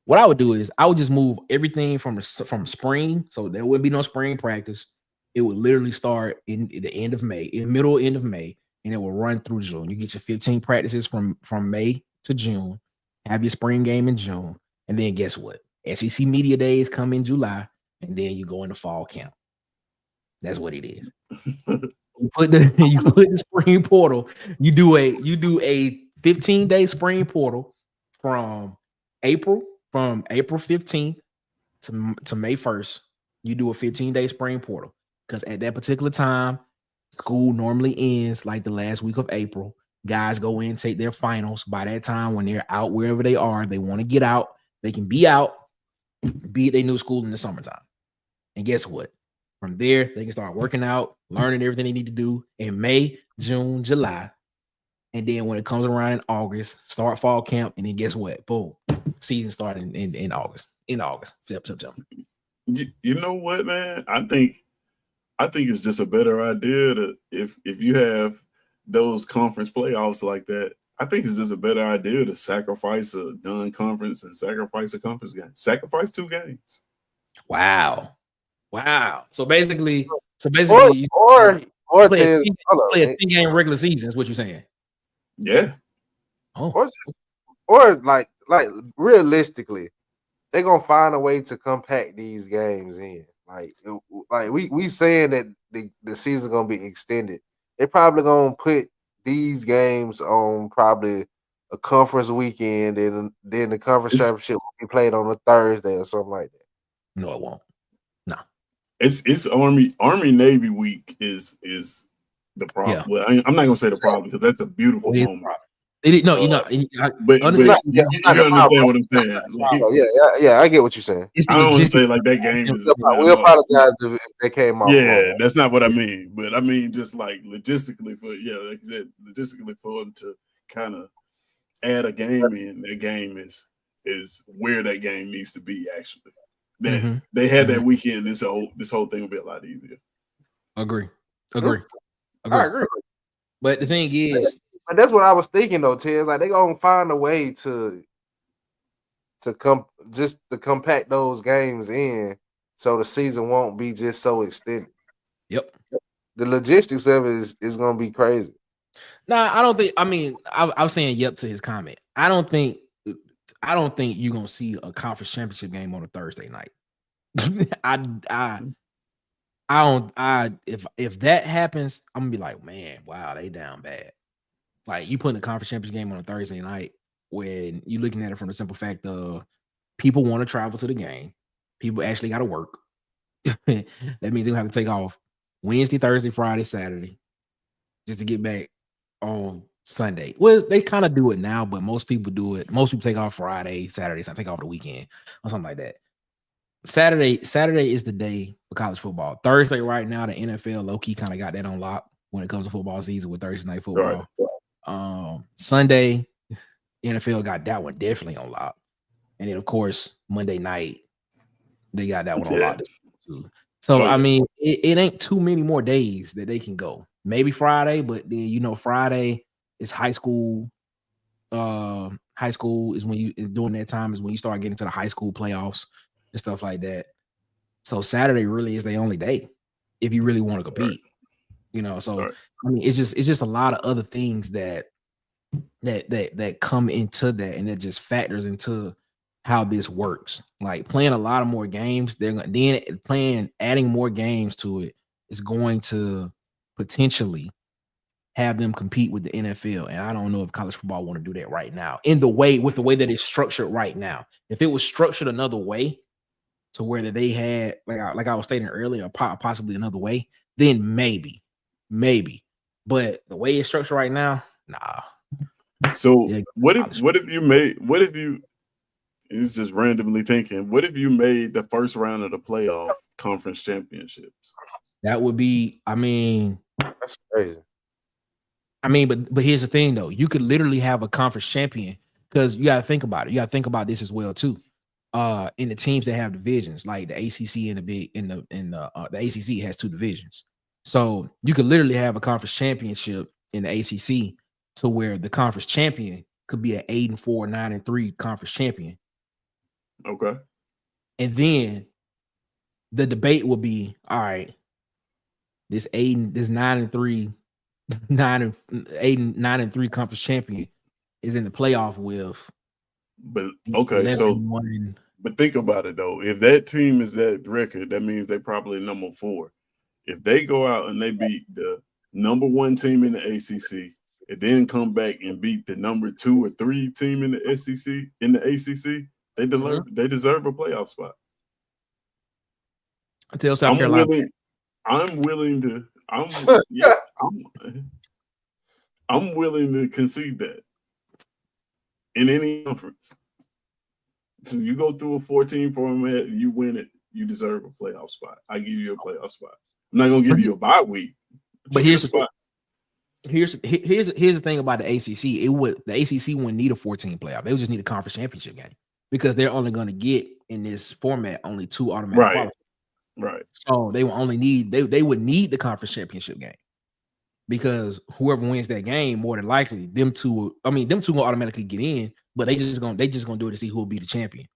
What I would do is I would just move everything from spring. So there would be no spring practice. It would literally start in the end of May, end of May, and it will run through June. You get your 15 practices from May to June, have your spring game in June. And then guess what? SEC Media Days come in July, and then you go into fall camp. That's what it is. You put the spring portal. You do a 15-day spring portal from April 15th to May 1st. You do a 15-day spring portal because at that particular time, school normally ends like the last week of April. Guys go in, take their finals. By that time, when they're out wherever they are, they want to get out. They can be out, be at their new school in the summertime. And guess what? From there, they can start working out, learning everything they need to do in May, June, July. And then when it comes around in August, start fall camp. And then guess what? Boom. Season starting in August. September. You know what, man? I think it's just a better idea to if you have those conference playoffs like that. I think it's just a better idea to sacrifice a non-conference and sacrifice a conference game. Sacrifice 2 games. Wow. So basically, or Or play a hold on, 10-game regular season. Is what you're saying? Yeah. Oh, or like realistically, they're gonna find a way to compact these games in. Like we saying that the season gonna be extended. They're probably gonna put these games on probably a conference weekend, and then the conference championship will be played on a Thursday or something like that. no, it won't. No. It's Army Navy week is the problem. Yeah. Well, I'm not gonna say the problem because that's a beautiful moment. No, you're not. But Honestly, you understand what I'm saying. Like, Yeah, I get what you're saying. I don't want to say like that game is. We apologize if they came off. Yeah, wrong. that's not what I mean. But I mean just like logistically like you said, logistically for them to kind of add a game in. That game is where that game needs to be actually. That they had that weekend. This whole thing will be a lot easier. Agree. I agree. But the thing is, but that's what I was thinking though, Ted. Like they gonna find a way to compact those games in so the season won't be just so extended. Yep. The logistics of it is gonna be crazy. Nah, I don't think. I mean, I was saying yep to his comment. I don't think you're gonna see a conference championship game on a Thursday night. If that happens, I'm gonna be like, man, wow, they down bad. Like you putting a conference championship game on a Thursday night when you're looking at it from the simple fact of people want to travel to the game. People actually got to work. That means they have to take off Wednesday, Thursday, Friday, Saturday, just to get back on Sunday. Well, they kind of do it now, but most people do it. Most people take off Friday, Saturday, so I take off the weekend or something like that. Saturday is the day for college football. Thursday, right now, the NFL low-key kind of got that on lock when it comes to football season with Thursday night football. Right. Sunday, NFL got that one definitely on lock. And then, of course, Monday night, they got that one on lock too. So, I mean, it ain't too many more days that they can go. Maybe Friday, but then, Friday is high school. High school is during that time is when you start getting to the high school playoffs and stuff like that. So Saturday really is the only day if you really want to compete. So I mean, it's just a lot of other things that come into that, and it just factors into how this works. Like playing a lot of more games, adding more games to it is going to potentially have them compete with the NFL. And I don't know if college football want to do that right now with the way that it's structured right now. If it was structured another way to where that they had, like I was stating earlier, possibly another way, then maybe. But the way it's structured right now, nah. So what if you it's just randomly thinking, what if you made the first round of the playoff conference championships? That would be, I mean, that's crazy. I mean, but here's the thing though. You could literally have a conference champion because you got to think about it. You got to think about this as well too. In the teams that have divisions, like the ACC and the ACC has 2 divisions. So you could literally have a conference championship in the ACC to where the conference champion could be an 8-4, 9-3 conference champion. Okay. And then the debate will be, all right, this 9-3 conference champion is in the playoff with. But okay, but think about it though. If that team is that record, that means they're probably number 4. If they go out and they beat the number 1 team in the ACC, and then come back and beat the number 2 or 3 team in the SEC, in the ACC, they deserve a playoff spot. Until South Carolina, I'm willing to concede that in any conference. So you go through a 14 format, you win it, you deserve a playoff spot. I give you a playoff spot. I'm not gonna give you a bye week. But here's the thing about the ACC. The ACC wouldn't need a 14 playoff. They would just need a conference championship game because they're only going to get in this format only 2 automatic qualifiers. Right. So they will only need they would need the conference championship game because whoever wins that game, more than likely, them two will automatically get in, but they just gonna do it to see who will be the champion.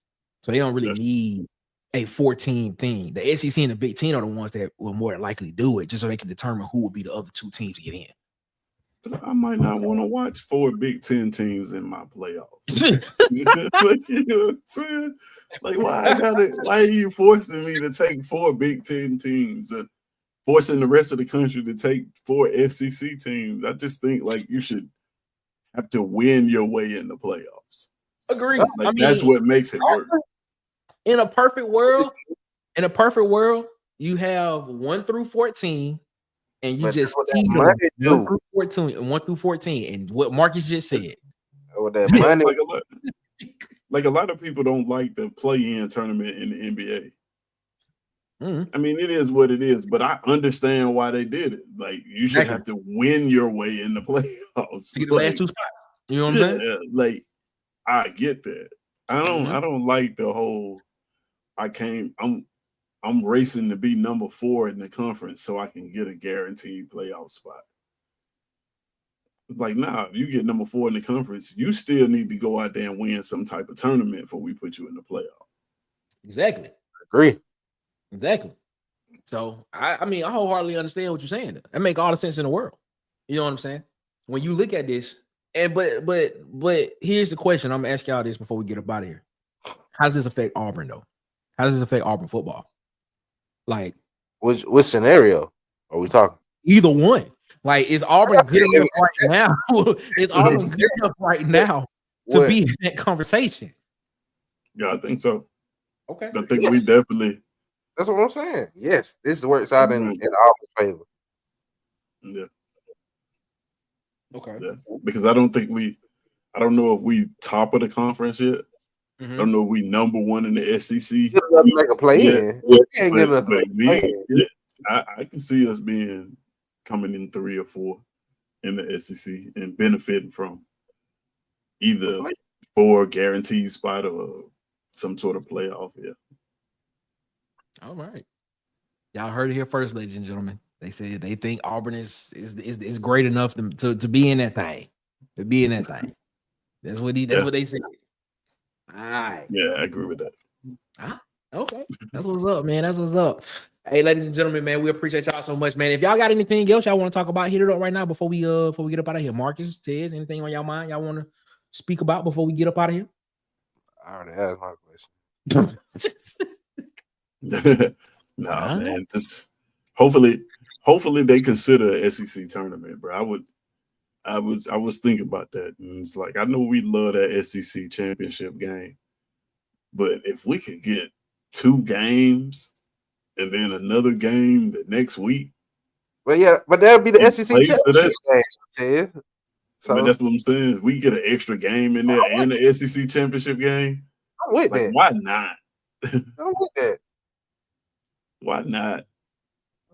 So they don't really need a 14 thing. The SEC and the Big Ten are the ones that will more likely do it, just so they can determine who will be the other two teams to get in. I might not want to watch 4 Big Ten teams in my playoffs. Like, you know what I'm saying? Like, why are you forcing me to take 4 Big Ten teams and forcing the rest of the country to take 4 SEC teams? I just think like you should have to win your way in the playoffs. Agree. Like, that's what makes it work. In a perfect world, you have 1 through 14, and you just see 1 through 14, and what Marcus just said. That money. Like a lot of people don't like the play-in tournament in the NBA. I mean, it is what it is, but I understand why they did it. Like, you should have to win your way in the playoffs to get the last 2 spots. You know what I'm saying? Like, I get that. I don't like the whole. I'm racing to be number 4 in the conference so I can get a guaranteed playoff spot. Like, nah, if you get number 4 in the conference, you still need to go out there and win some type of tournament before we put you in the playoff. Exactly. Agree. Exactly. So I mean, I wholeheartedly understand what you're saying. That make all the sense in the world. You know what I'm saying? When you look at this, and but here's the question. I'm gonna ask y'all this before we get up out of here. How does this affect Auburn though? How does this affect Auburn football? Like, which scenario are we talking? Either one. Like, is Auburn good enough right now? Is Auburn good enough right now to be in that conversation? Yeah, I think so. Okay. I think we definitely. That's what I'm saying. Yes, this works out in Auburn's favor. Yeah. Okay. Yeah, because I don't know if we top of the conference yet. I don't know if we number 1 in the SEC. Like a play-in. I can see us coming in 3 or 4 in the SEC and benefiting from either 4 guaranteed spot or some sort of playoff. Yeah. All right. Y'all heard it here first, ladies and gentlemen. They said they think Auburn is great enough to be in that thing. To be in that thing. That's what they said. All right. Yeah, I agree with that. Okay. That's what's up, man. That's what's up. Hey, ladies and gentlemen, man, we appreciate y'all so much, man. If y'all got anything else y'all want to talk about, hit it up right now before we get up out of here. Marcus, Tez, anything on y'all mind y'all want to speak about before we get up out of here? I already asked my question. Man, just hopefully they consider an SEC tournament, bro. I was thinking about that, and it's like, I know we love that SEC championship game, but if we could get 2 games and then another game the next week, but that'd be the SEC championship game. So, but that's what I'm saying. If we get an extra game in there and the SEC championship game, I'm with that. Why not? I'm with that. Why not?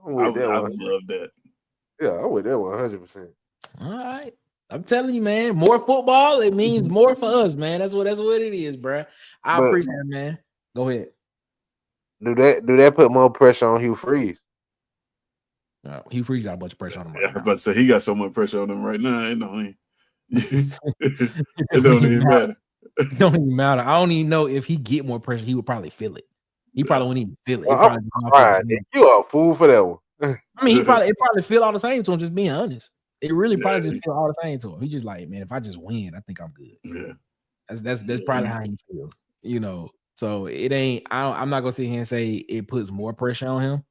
I would love that. Yeah, I'm with that 100%. All right. I'm telling you, man, more football, it means more for us, man. That's what it is, bro. I appreciate it, man. Go ahead. Do that put more pressure on Hugh Freeze? Hugh Freeze got a bunch of pressure on him. Right now. But so he got so much pressure on him right now. It don't even matter. It don't even matter. I don't even know if he get more pressure, he would probably feel it. He probably wouldn't even feel it. You are a fool for that one. I mean, it probably feel all the same to him, just being honest. It really probably just feel all the same to him. He just like, man, if I just win, I think I'm good. Yeah. That's probably how he feels, you know. So it ain't, I'm not gonna sit here and say it puts more pressure on him.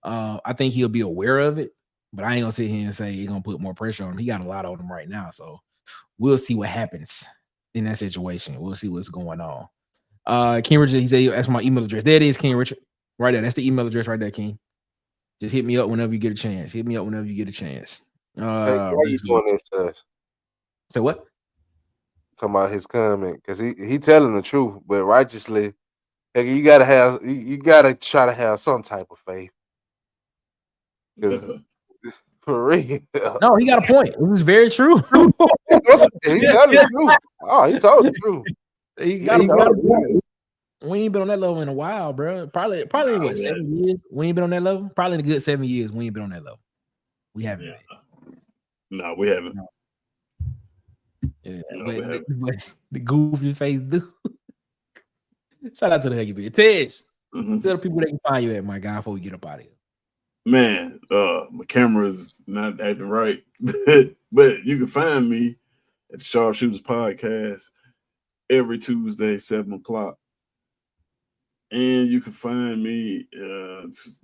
I think he'll be aware of it, but I ain't gonna sit here and say it's gonna put more pressure on him. He got a lot on him right now. So we'll see what happens in that situation. We'll see what's going on. King Richard, he said, ask for my email address. There it is, King Richard. Right there. That's the email address right there, King. Just hit me up whenever you get a chance. Why you doing this to us? So what? Talking about his comment, because he telling the truth, but righteously, like, you gotta try to have some type of faith. For real. No, he got a point. It was very true. He telling the truth. Oh, he told the truth. He got a point. We ain't been on that level in a while, bro. Probably what, 7 years? We ain't been on that level. Probably in a good 7 years. We ain't been on that level. We haven't. Yeah. No, we haven't. No. Yeah, but the goofy face dude. Shout out to the Huggy Bear. Tez, Tell the people they can find you at, my guy, before we get up out of here. Man, my camera's not acting right, but you can find me at the Sharpshooters Podcast every Tuesday, 7:00. And you can find me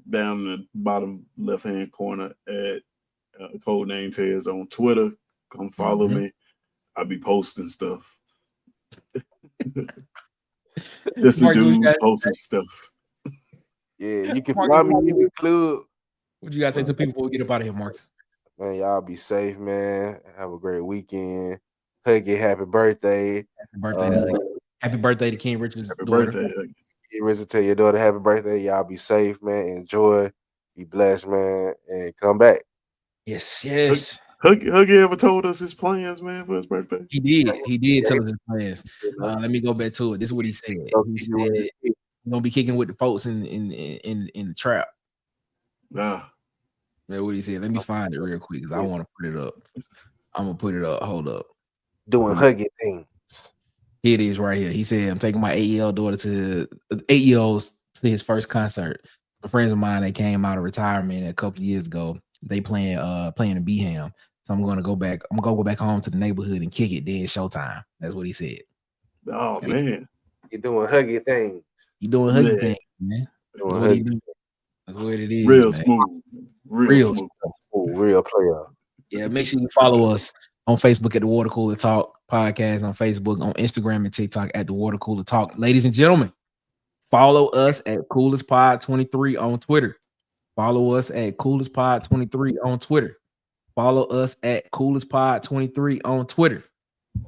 down in the bottom left-hand corner at Codename Tez on Twitter. Come follow me. I'll be posting stuff. Just to do posting stuff. Yeah, you can find me in the club. What you got to say to people before we get up out of here, Marcus? Man, y'all be safe, man. Have a great weekend. Huggy, happy birthday. Happy birthday to King Richard's Happy daughter. birthday, Huggy. King Richard, tell your daughter happy birthday. Y'all be safe, man. Enjoy. Be blessed, man. And come back. Yes. Huggy ever told us his plans, man, for his birthday? He did tell us his plans. Let me go back to it. This is what he said. He said he's gonna be kicking with the folks in the trap. Nah. That's what he said. Let me find it real quick because I want to put it up. I'm gonna put it up. Hold up. Doing Huggy things. Here it is right here. He said, I'm taking my 8-year-old daughter to 8-year-olds to his first concert. Friends of mine, they came out of retirement a couple of years ago. They playing in Beham. So I'm gonna go back home to the neighborhood and kick it. Then showtime. That's what he said. Oh man. You're doing Huggy things. You doing Huggy things, man. That's what he do. That's what it is. Real man. smooth. Real smooth. Real player. Yeah, make sure you follow us on Facebook at the Water Cooler Talk Podcast, on Facebook, on Instagram and TikTok at the Water Cooler Talk. Ladies and gentlemen, follow us at Coolest Pod 23 on Twitter. Follow us at Coolest Pod 23 on Twitter. Follow us at Coolest Pod 23 on Twitter.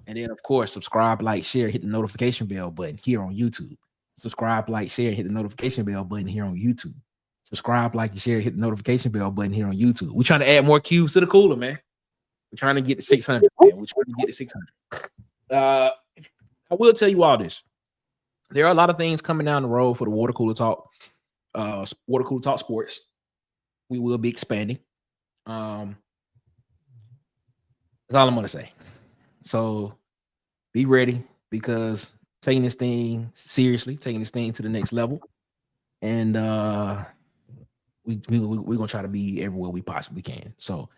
And then, of course, subscribe, like, share, hit the notification bell button here on YouTube. Subscribe, like, share, hit the notification bell button here on YouTube. Subscribe, like, and share, hit the notification bell button here on YouTube. We're trying to add more cubes to the cooler, man. We're trying to get to 600, man. We're trying to get to 600. I will tell you all this. There are a lot of things coming down the road for the Water Cooler Talk, Water Cooler Talk Sports. We will be expanding. That's all I'm going to say. So be ready, because taking this thing seriously, taking this thing to the next level. And we're going to try to be everywhere we possibly can. So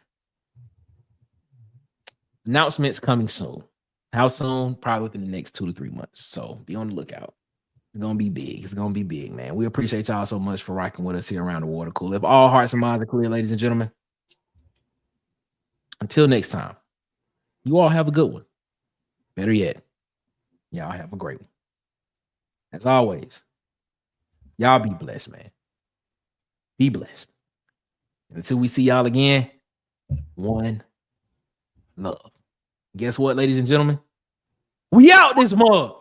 announcements coming soon. How soon? Probably within the next 2 to 3 months. So be on the lookout. It's going to be big. It's going to be big, man. We appreciate y'all so much for rocking with us here around the Water Cooler. If all hearts and minds are clear, ladies and gentlemen, until next time, you all have a good one. Better yet, y'all have a great one. As always, y'all be blessed, man. Be blessed. Until we see y'all again, one love. Guess what, ladies and gentlemen? We out this month.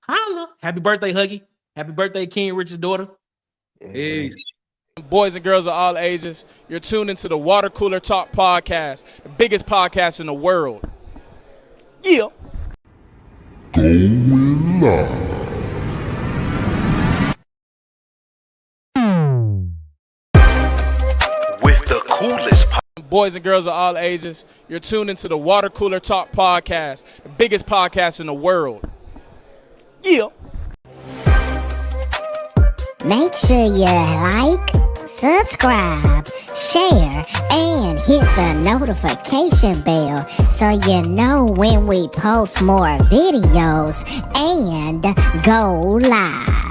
Holla. Happy birthday, Huggy. Happy birthday, King Richard's daughter. Peace. Boys and girls of all ages, you're tuned into the Water Cooler Talk Podcast, the biggest podcast in the world. Yeah. Going live. With the coolest Boys and girls of all ages, you're tuned into the Water Cooler Talk Podcast, the biggest podcast in the world. Yeah. Make sure you like, subscribe, share, and hit the notification bell so you know when we post more videos and go live.